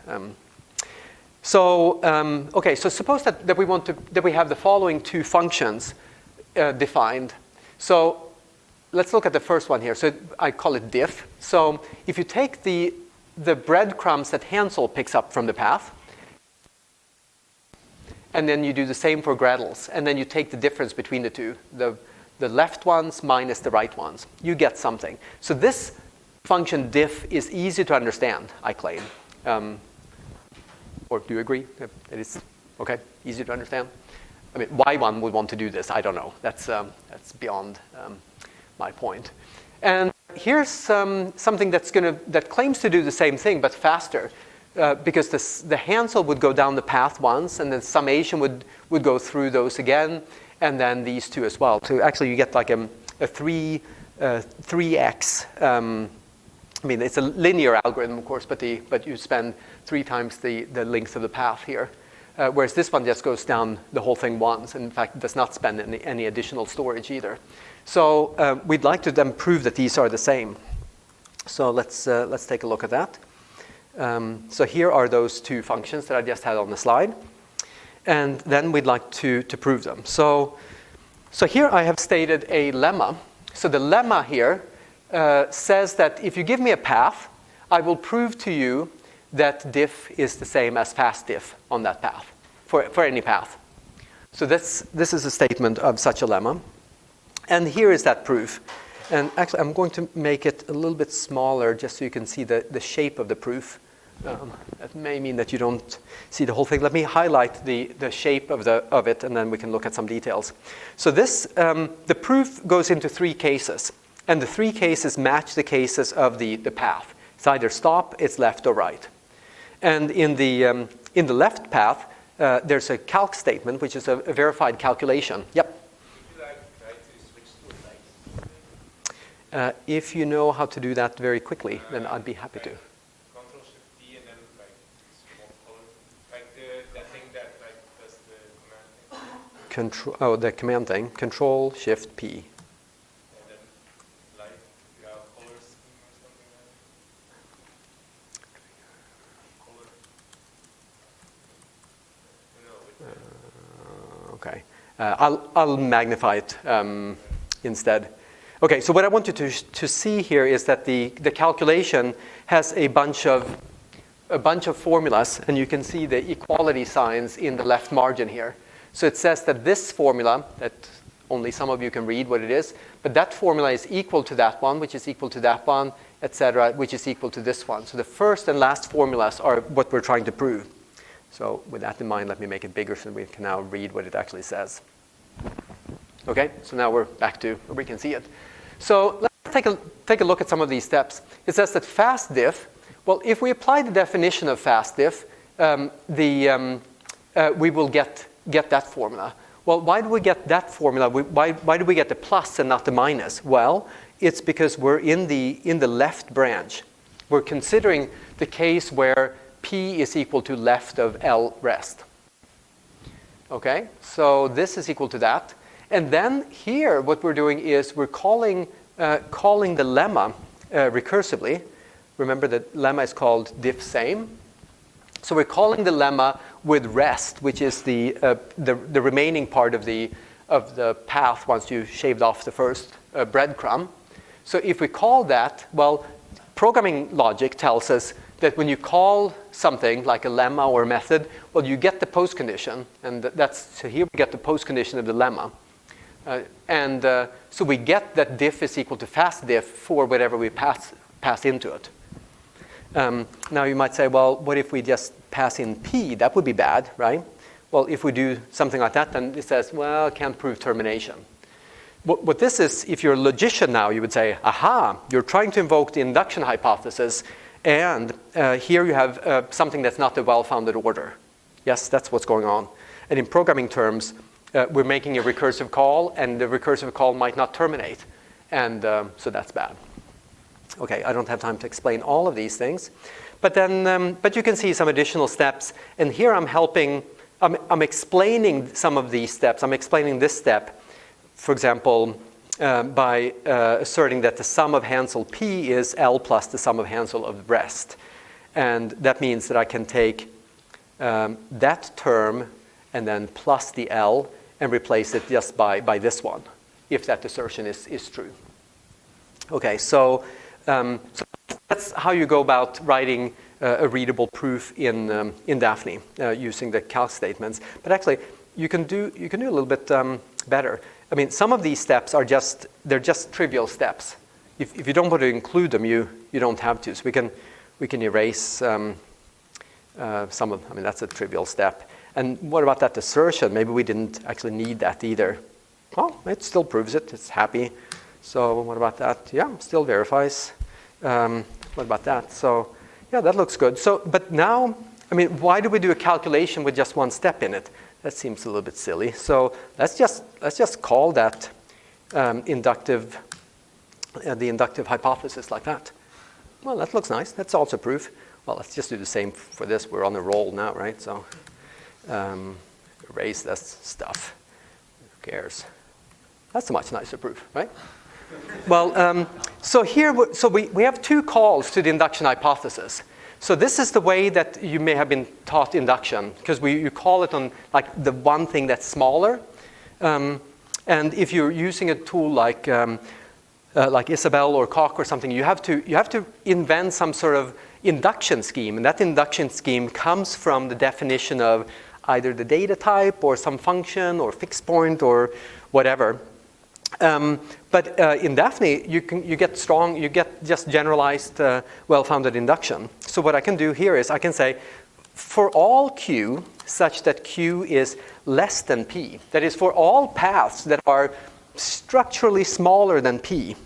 Okay, so suppose that we have the following two functions defined. So let's look at the first one here. So I call it diff. So if you take the breadcrumbs that Hansel picks up from the path, and then you do the same for Gretel's, and then you take the difference between the two, the the left ones minus the right ones. You get something. So this function diff is easy to understand, I claim. Or do you agree that it's okay, easy to understand? I mean, why one would want to do this, I don't know. That's beyond my point. And here's something that claims to do the same thing but faster, because the Hansel would go down the path once, and then summation would go through those again, and then these two as well. So actually, you get like a 3x. I mean, it's a linear algorithm, of course, but you spend 3 times the length of the path here. Whereas this one just goes down the whole thing once, and in fact does not spend any additional storage either. So we'd like to then prove that these are the same. So let's take a look at that. So here are those two functions that I just had on the slide. And then we'd like to prove them. So here I have stated a lemma. So the lemma here says that if you give me a path, I will prove to you that diff is the same as fast diff on that path, for any path. So this is a statement of such a lemma. And here is that proof. And actually, I'm going to make it a little bit smaller just so you can see the shape of the proof. That may mean that you don't see the whole thing. Let me highlight the shape of it, and then we can look at some details. So the proof goes into 3 cases. And the 3 cases match the cases of the path. It's either stop, it's left, or right. And in the left path, there's a calc statement, which is a verified calculation. Yep. Would you like try to switch to a light? If you know how to do that very quickly, then I'd be happy to. Control-Shift-D and then like small color, like the thing that like does the command thing. The command thing. Control-Shift-P. And then light, you have color scheme or something like that. Color. No. Okay. I'll magnify it instead. Okay, so what I want you to see here is that the calculation has a bunch of formulas, and you can see the equality signs in the left margin here. So it says that this formula, that only some of you can read what it is, but that formula is equal to that one, which is equal to that one, etc., which is equal to this one. So the first and last formulas are what we're trying to prove. So with that in mind, let me make it bigger so we can now read what it actually says. Okay, so now we're back to where we can see it. So let's take a look at some of these steps. It says that fast diff, well, if we apply the definition of fast diff, we will get that formula. Well, why do we get that formula? Why do we get the plus and not the minus? Well, it's because we're in the left branch. We're considering the case where P is equal to left of L rest. Okay, so this is equal to that. And then here, what we're doing is we're calling the lemma recursively. Remember that lemma is called diff same. So we're calling the lemma with rest, which is the remaining part of the path once you shaved off the first breadcrumb. So if we call that, well, programming logic tells us that when you call something like a lemma or a method, well, you get the post condition, and so here we get the post condition of the lemma. So we get that diff is equal to fast diff for whatever we pass into it. Now you might say, well, what if we just pass in P? That would be bad, right? Well, if we do something like that, then it says, well, can't prove termination. What this is, if you're a logician now, you would say, aha, you're trying to invoke the induction hypothesis, and here you have something that's not a well-founded order. Yes, that's what's going on. And in programming terms, we're making a recursive call, and the recursive call might not terminate. And so that's bad. Okay, I don't have time to explain all of these things. But you can see some additional steps. And here I'm explaining some of these steps. I'm explaining this step, for example, by asserting that the sum of Hansel P is L plus the sum of Hansel of rest. And that means that I can take that term and then plus the L and replace it just by this one, if that assertion is true. Okay, so that's how you go about writing a readable proof in Daphne using the calc statements. But actually, you can do a little bit better. I mean, some of these steps are they're just trivial steps. If you don't want to include them, you don't have to. So we can erase some of, I mean, that's a trivial step. And what about that assertion? Maybe we didn't actually need that either. Well, it still proves it. It's happy. So what about that? Yeah, still verifies. What about that? So yeah, that looks good. So, but now, I mean, why do we do a calculation with just one step in it? That seems a little bit silly. So let's just call that the inductive hypothesis like that. Well, that looks nice. That's also proof. Well, let's just do the same for this. We're on a roll now, right? So erase this stuff. Who cares? That's a much nicer proof, right? Well, so here, we have two calls to the induction hypothesis. So this is the way that you may have been taught induction, because you call it on like the one thing that's smaller. And if you're using a tool like Isabelle or Coq or something, you have to invent some sort of induction scheme, and that induction scheme comes from the definition of either the data type or some function or fixed point or whatever. But in Daphne, you get just generalized, well-founded induction. So what I can do here is I can say, for all Q such that Q is less than P, that is for all paths that are structurally smaller than P,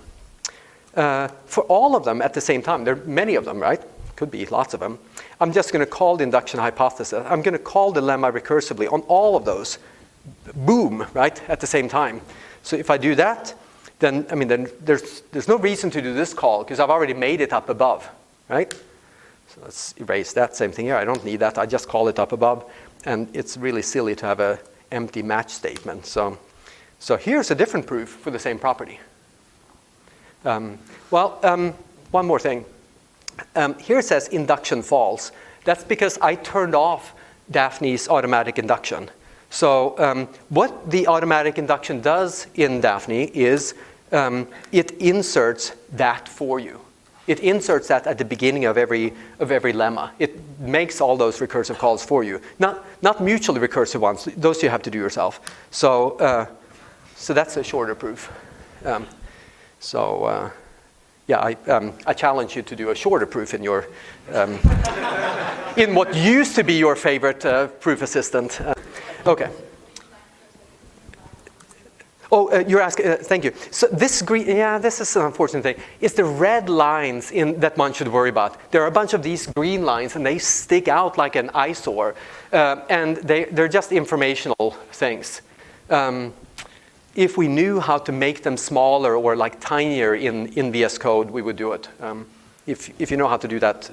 for all of them at the same time, there are many of them, right? Could be lots of them. I'm just going to call the induction hypothesis. I'm going to call the lemma recursively on all of those, boom, right, at the same time. So if I do that, then there's no reason to do this call because I've already made it up above, right? So let's erase that. Same thing here. I don't need that. I just call it up above, and it's really silly to have an empty match statement. So here's a different proof for the same property. One more thing. Here it says induction false. That's because I turned off Daphne's automatic induction. So what the automatic induction does in Daphne is it inserts that for you. It inserts that at the beginning of every lemma. It makes all those recursive calls for you. Not mutually recursive ones. Those you have to do yourself. So that's a shorter proof. I challenge you to do a shorter proof in your in what used to be your favorite proof assistant. Okay. Oh, you're asking. Thank you. So this green, this is an unfortunate thing. It's the red lines that one should worry about. There are a bunch of these green lines, and they stick out like an eyesore, and they're just informational things. If we knew how to make them smaller or like tinier in VS Code, we would do it. If you know how to do that,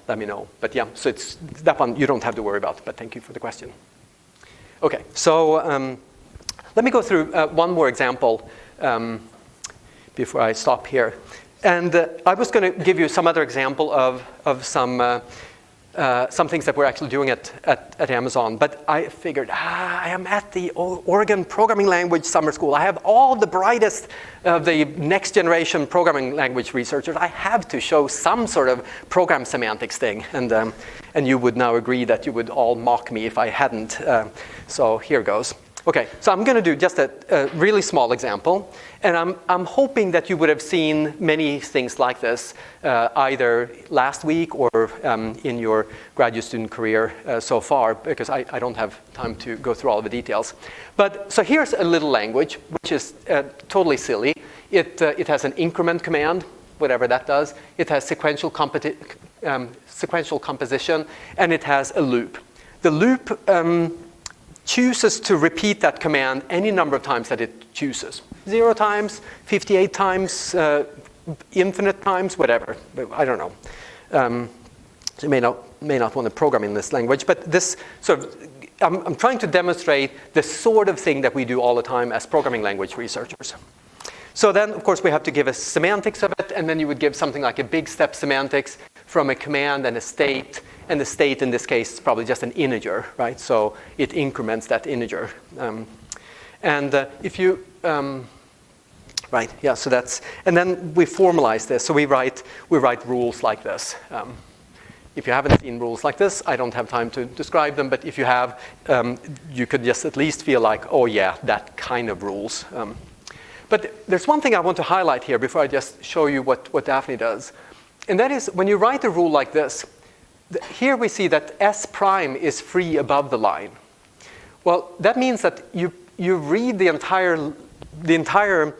let me know. But yeah, so it's that one you don't have to worry about. But thank you for the question. Okay, so let me go through one more example before I stop here. And I was going to give you some other example of some things that we're actually doing at Amazon. But I figured, I am at the Oregon Programming Language Summer School. I have all the brightest of the next generation programming language researchers. I have to show some sort of program semantics thing. And you would now agree that you would all mock me if I hadn't. So here goes. Okay, so I'm going to do just a really small example, and I'm hoping that you would have seen many things like this either last week or in your graduate student career so far, because I don't have time to go through all the details. But so here's a little language which is totally silly. It has an increment command, whatever that does. It has sequential composition, and it has a loop. The loop chooses to repeat that command any number of times that it chooses. 0 times, 58 times, infinite times, whatever. I don't know. You may not want to program in this language, but this sort of, I'm trying to demonstrate the sort of thing that we do all the time as programming language researchers. So then, of course, we have to give a semantics of it, and then you would give something like a big step semantics from a command and a state. And the state in this case is probably just an integer, right? So it increments that integer. If you, right, yeah, so that's, and then we formalize this. So we write rules like this. If you haven't seen rules like this, I don't have time to describe them, but if you have, you could just at least feel like, oh yeah, that kind of rules. But there's one thing I want to highlight here before I just show you what Daphne does. And that is, when you write a rule like this, here we see that S prime is free above the line. Well, that means that you read the entire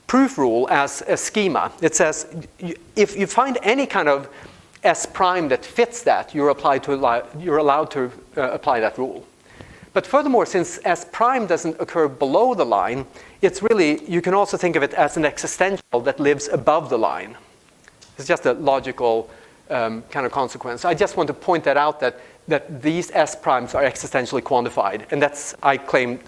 proof rule as a schema. It says if you find any kind of S prime that fits that, you're allowed to apply that rule. But furthermore, since S prime doesn't occur below the line, it's really, you can also think of it as an existential that lives above the line. It's just a logical kind of consequence. I just want to point that out, that these S primes are existentially quantified. And that's, I claim,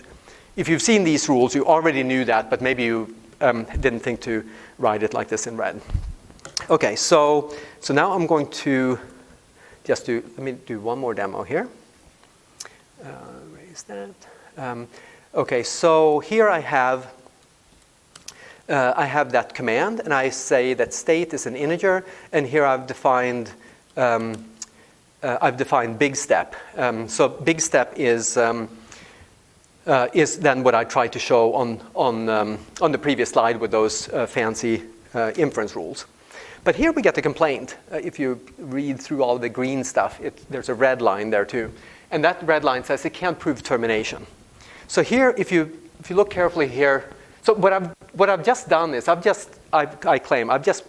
if you've seen these rules, you already knew that, but maybe you didn't think to write it like this in red. Okay, so now I'm going to just let me do one more demo here. Raise that. Okay, so here I have that command, and I say that state is an integer, and here I've defined big step. So big step is then what I tried to show on the previous slide with those fancy inference rules. But here we get a complaint. If you read through all the green stuff, there's a red line there too. And that red line says it can't prove termination. So here, if you look carefully here, so what I've just done is I claim I've just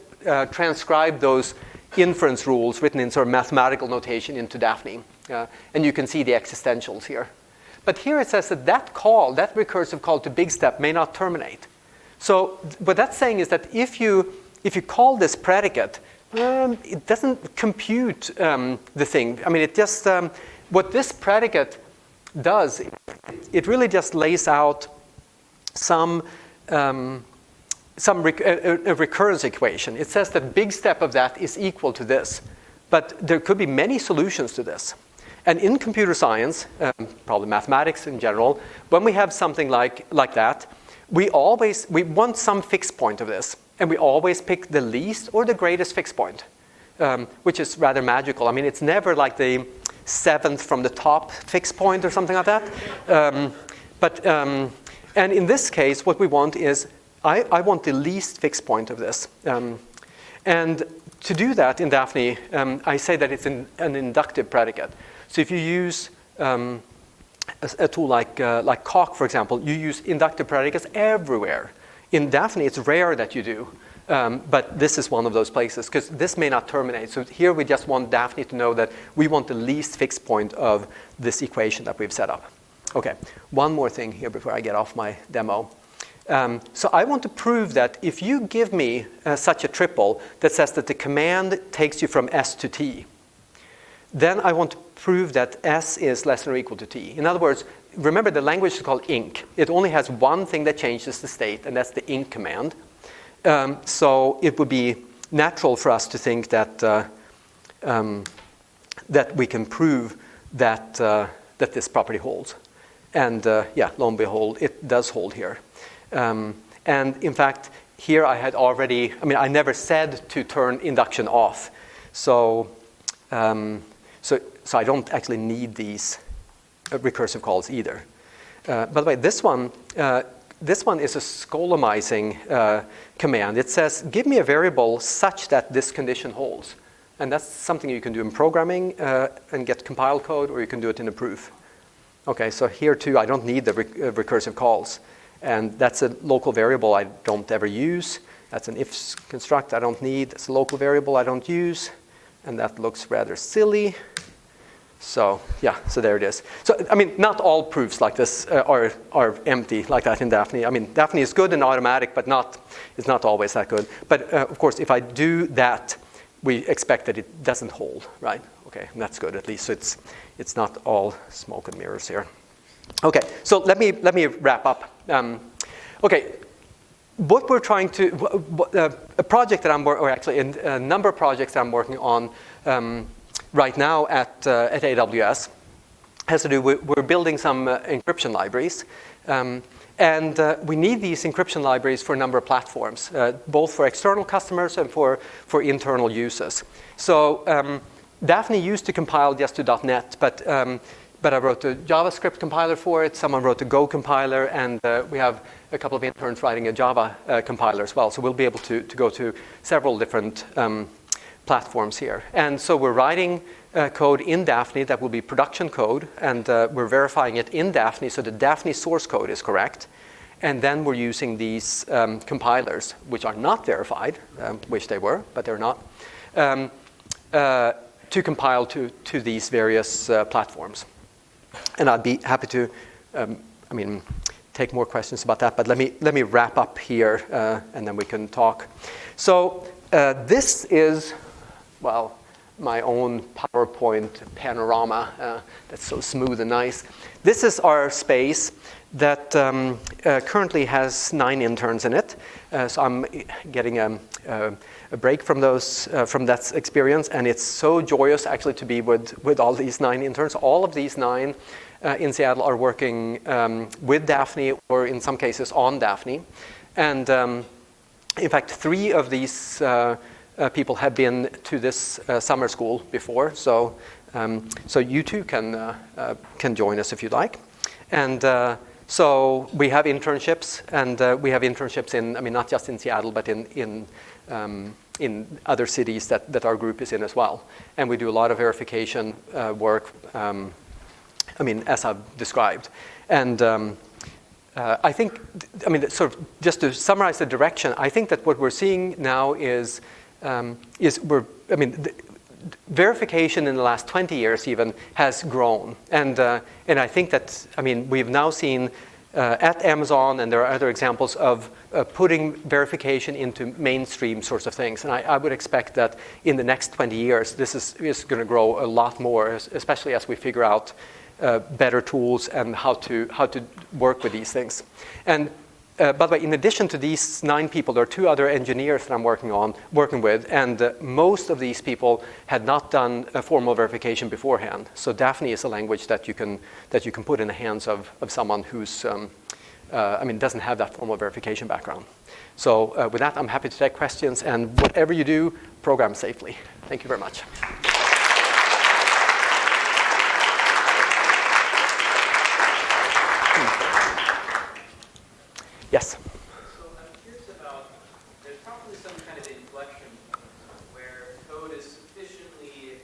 transcribed those inference rules written in sort of mathematical notation into Daphne. And you can see the existentials here. But here it says that recursive call to big step may not terminate. So what that's saying is that if you call this predicate, it doesn't compute the thing. I mean, it just, what this predicate does, it really just lays out a recurrence equation. It says that big step of that is equal to this. But there could be many solutions to this. And in computer science, probably mathematics in general, when we have something like that, we want some fixed point of this. And we always pick the least or the greatest fixed point, which is rather magical. I mean, it's never like the 7th from the top fixed point or something like that. And in this case, what we want is, I want the least fixed point of this. And to do that in Daphne, I say that it's an inductive predicate. So if you use a tool like Coq, for example, you use inductive predicates everywhere. In Daphne, it's rare that you do, but this is one of those places, because this may not terminate. So here we just want Daphne to know that we want the least fixed point of this equation that we've set up. Okay, one more thing here before I get off my demo. So I want to prove that if you give me such a triple that says that the command takes you from S to T, then I want to prove that S is less than or equal to T. In other words, remember the language is called inc. It only has one thing that changes the state, and that's the inc command. So it would be natural for us to think that that we can prove that this property holds. And yeah, lo and behold, it does hold here. And in fact, here I had already, I never said to turn induction off. So I don't actually need these recursive calls either. By the way, this one is a Skolomizing command. It says, give me a variable such that this condition holds. And that's something you can do in programming and get compiled code, or you can do it in a proof. Okay, so here too, I don't need the recursive calls. And that's a local variable I don't ever use. That's an if construct I don't need. It's a local variable I don't use. And that looks rather silly. So yeah, so there it is. So not all proofs like this are empty like that in Daphne. Daphne is good and automatic, but it's not always that good. But of course, if I do that, we expect that it doesn't hold, right? Okay, and that's good at least. So it's not all smoke and mirrors here. Okay, so let me wrap up. Okay, what we're trying to a project that a number of projects that I'm working on. Right now at AWS has to do with, we're building some encryption libraries. And we need these encryption libraries for a number of platforms, both for external customers and for internal uses. So Daphne used to compile just to .NET, but I wrote a JavaScript compiler for it. Someone wrote a Go compiler, and we have a couple of interns writing a Java compiler as well. So we'll be able to go to several different platforms here. And so we're writing code in Daphne that will be production code, and we're verifying it in Daphne so the Daphne source code is correct. And then we're using these compilers, which are not verified, which they were, but they're not, to compile to these various platforms. And I'd be happy to, take more questions about that. But let me wrap up here, and then we can talk. So this is, well, my own PowerPoint panorama that's so smooth and nice. This is our space that currently has 9 interns in it. So I'm getting a break from that experience, and it's so joyous actually to be with all these 9 interns. All of these 9 in Seattle are working with Daphne, or in some cases on Daphne. And in fact, 3 of these people have been to this summer school before, so you too can join us if you'd like. And so we have internships, and we have internships in, not just in Seattle, but in other cities that our group is in as well. And we do a lot of verification work, as I've described. And I think, sort of just to summarize the direction, I think that what we're seeing now is verification in the last 20 years even has grown. And I think that, we've now seen at Amazon, and there are other examples of putting verification into mainstream sorts of things. And I would expect that in the next 20 years, this is going to grow a lot more, especially as we figure out better tools and how to work with these things. And by the way, in addition to these 9 people, there are 2 other engineers that I'm working with, and most of these people had not done a formal verification beforehand. So Daphne is a language that you can put in the hands of someone who's doesn't have that formal verification background. So with that, I'm happy to take questions, and whatever you do, program safely. Thank you very much. Yes. So I'm curious about, there's probably some kind of inflection where code is sufficiently,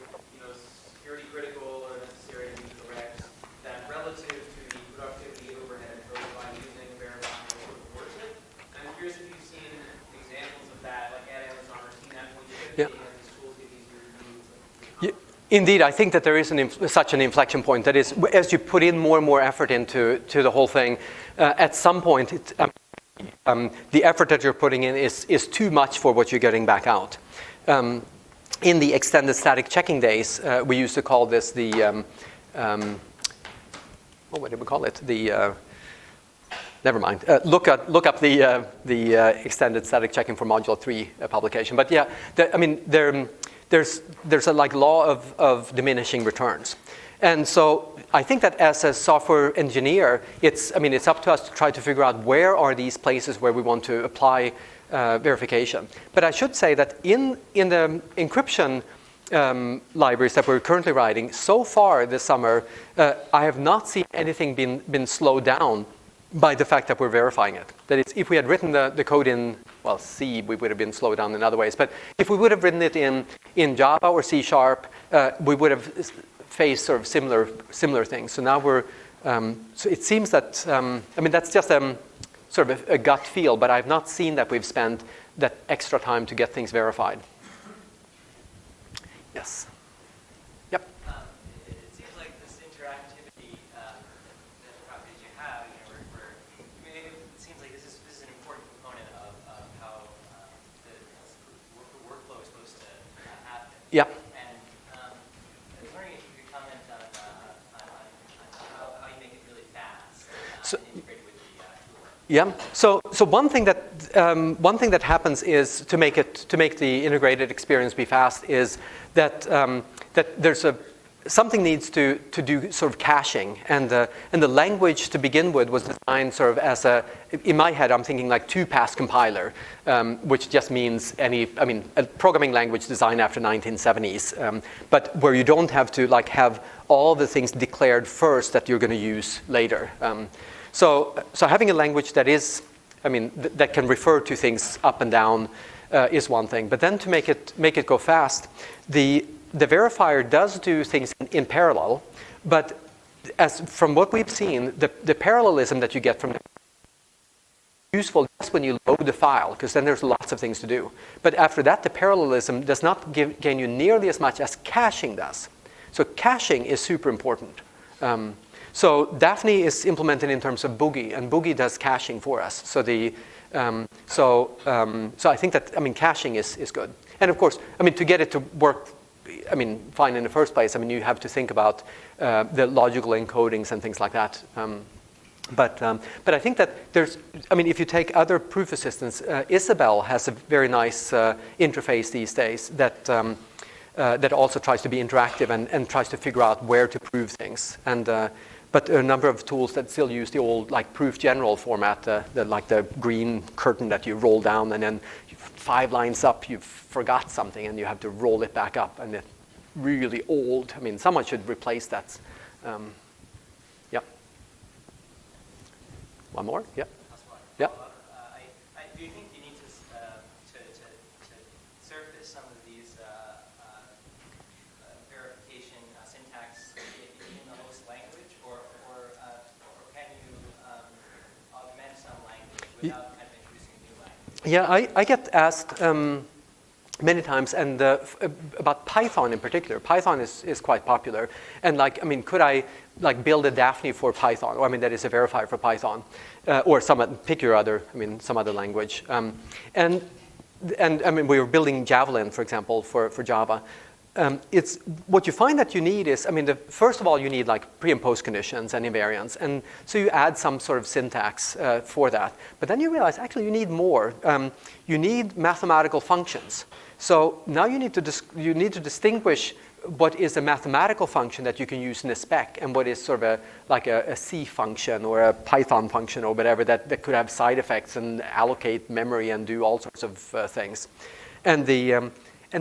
security critical or necessary to be correct, that relative to the productivity overhead imposed by using verifying sort of worth it. I'm curious if you've seen examples of that, like at Amazon, or seen that when you should be, and these tools get easier to use. Indeed, I think that there is such an inflection point. That is, as you put in more and more effort into the whole thing, at some point, the effort that you're putting in is too much for what you're getting back out. In the extended static checking days, we used to call this the, what did we call it? The, never mind. Look up the extended static checking for Module 3 publication. But yeah, there's a law of diminishing returns. And so I think that as a software engineer, it's up to us to try to figure out where are these places where we want to apply verification. But I should say that in the encryption libraries that we're currently writing, so far this summer, I have not seen anything been slowed down by the fact that we're verifying it. That is, if we had written the code in, C, we would have been slowed down in other ways. But if we would have written it in Java or C#, we would have faced sort of similar things. So now we're, so it seems that, that's just sort of a gut feel, but I've not seen that we've spent that extra time to get things verified. Yes. Yep. It seems like this interactivity, the properties you have, it seems like this is an important component of how the workflow is supposed to happen. Yeah. And I was wondering if you could comment on how you make it really fast, integrated with the tool. Yeah. So one thing that happens is to make the integrated experience be fast is that that there's something needs to do sort of caching, and the language to begin with was designed sort of as in my head I'm thinking like 2-pass compiler, which just means a programming language designed after 1970s, but where you don't have to like have all the things declared first that you're going to use later. So having a language that is, that can refer to things up and down is one thing, but then to make it go fast, the verifier does do things in parallel, but as from what we've seen, the parallelism that you get from the useful just when you load the file, because then there's lots of things to do. But after that, the parallelism does not gain you nearly as much as caching does. So caching is super important. So Daphne is implemented in terms of Boogie, and Boogie does caching for us. So so I think that caching is good. And of course, to get it to work fine in the first place, you have to think about the logical encodings and things like that. But I think that there's, if you take other proof assistants, Isabel has a very nice interface these days that also tries to be interactive and tries to figure out where to prove things. But a number of tools that still use the old like proof general format, like the green curtain that you roll down, and then 5 lines up you forgot something and you have to roll it back up, and it's really old. Someone should replace that. Yeah. One more? Yeah. Yeah. Do you think you need to surface some of these verification syntax in the host language, or can you augment some language without kind of introducing a new language? Yeah, I get asked many times, and about Python in particular. Python is quite popular, and could I build a Daphne for Python, or that is a verifier for Python, or pick your other, some other language. And we were building Javelin, for example, for Java. It's what you find that you need is, first of all, you need pre and post conditions and invariants, and so you add some sort of syntax for that. But then you realize actually you need more. You need mathematical functions. So now you need to distinguish what is a mathematical function that you can use in a spec, and what is sort of a C function or a Python function or whatever that could have side effects and allocate memory and do all sorts of things. And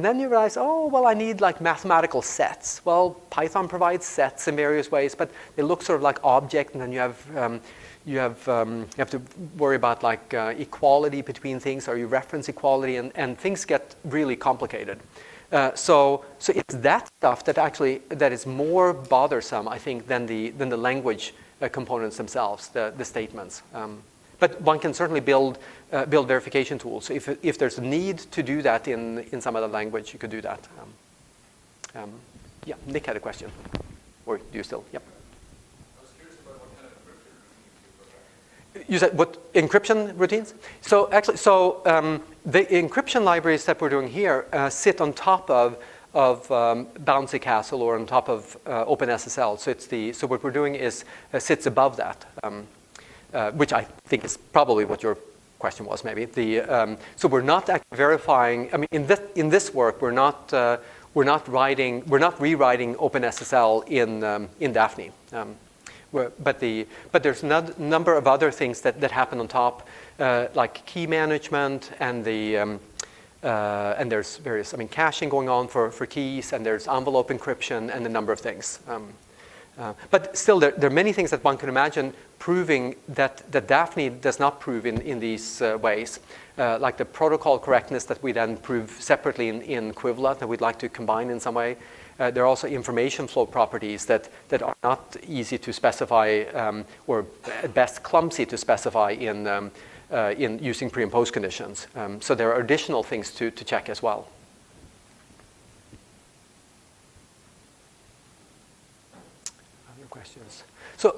then you realize, oh, well, I need mathematical sets. Well, Python provides sets in various ways, but they look sort of like object, and then you have to worry about equality between things, or you reference equality, and things get really complicated. So it's that stuff that is more bothersome, I think, than the language components themselves, the statements. But one can certainly build verification tools. So if there's a need to do that in some other language, you could do that. Yeah, Nick had a question. Or do you still? Yep. I was curious about what kind of encryption routines you program. You said what encryption routines? So actually, the encryption libraries that we're doing here sit on top of Bouncy Castle, or on top of OpenSSL. So what we're doing is sits above that. Which I think is probably what your question was, maybe. So we're not actually verifying. In this work, we're not rewriting OpenSSL in Daphne. But there's a number of other things that happen on top, like key management, and there's various caching going on for keys, and there's envelope encryption, and a number of things. But still, there are many things that one can imagine proving that Daphne does not prove in these ways, like the protocol correctness that we then prove separately in Quivla that we'd like to combine in some way. There are also information flow properties that are not easy to specify, or at best clumsy to specify in using pre and post conditions. So there are additional things to check as well. Questions. So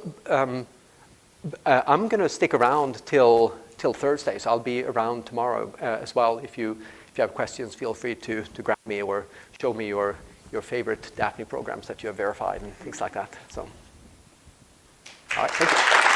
I'm going to stick around till Thursday. So I'll be around tomorrow as well. If you have questions, feel free to grab me or show me your favorite Daphne programs that you have verified and things like that. So, all right, thank you.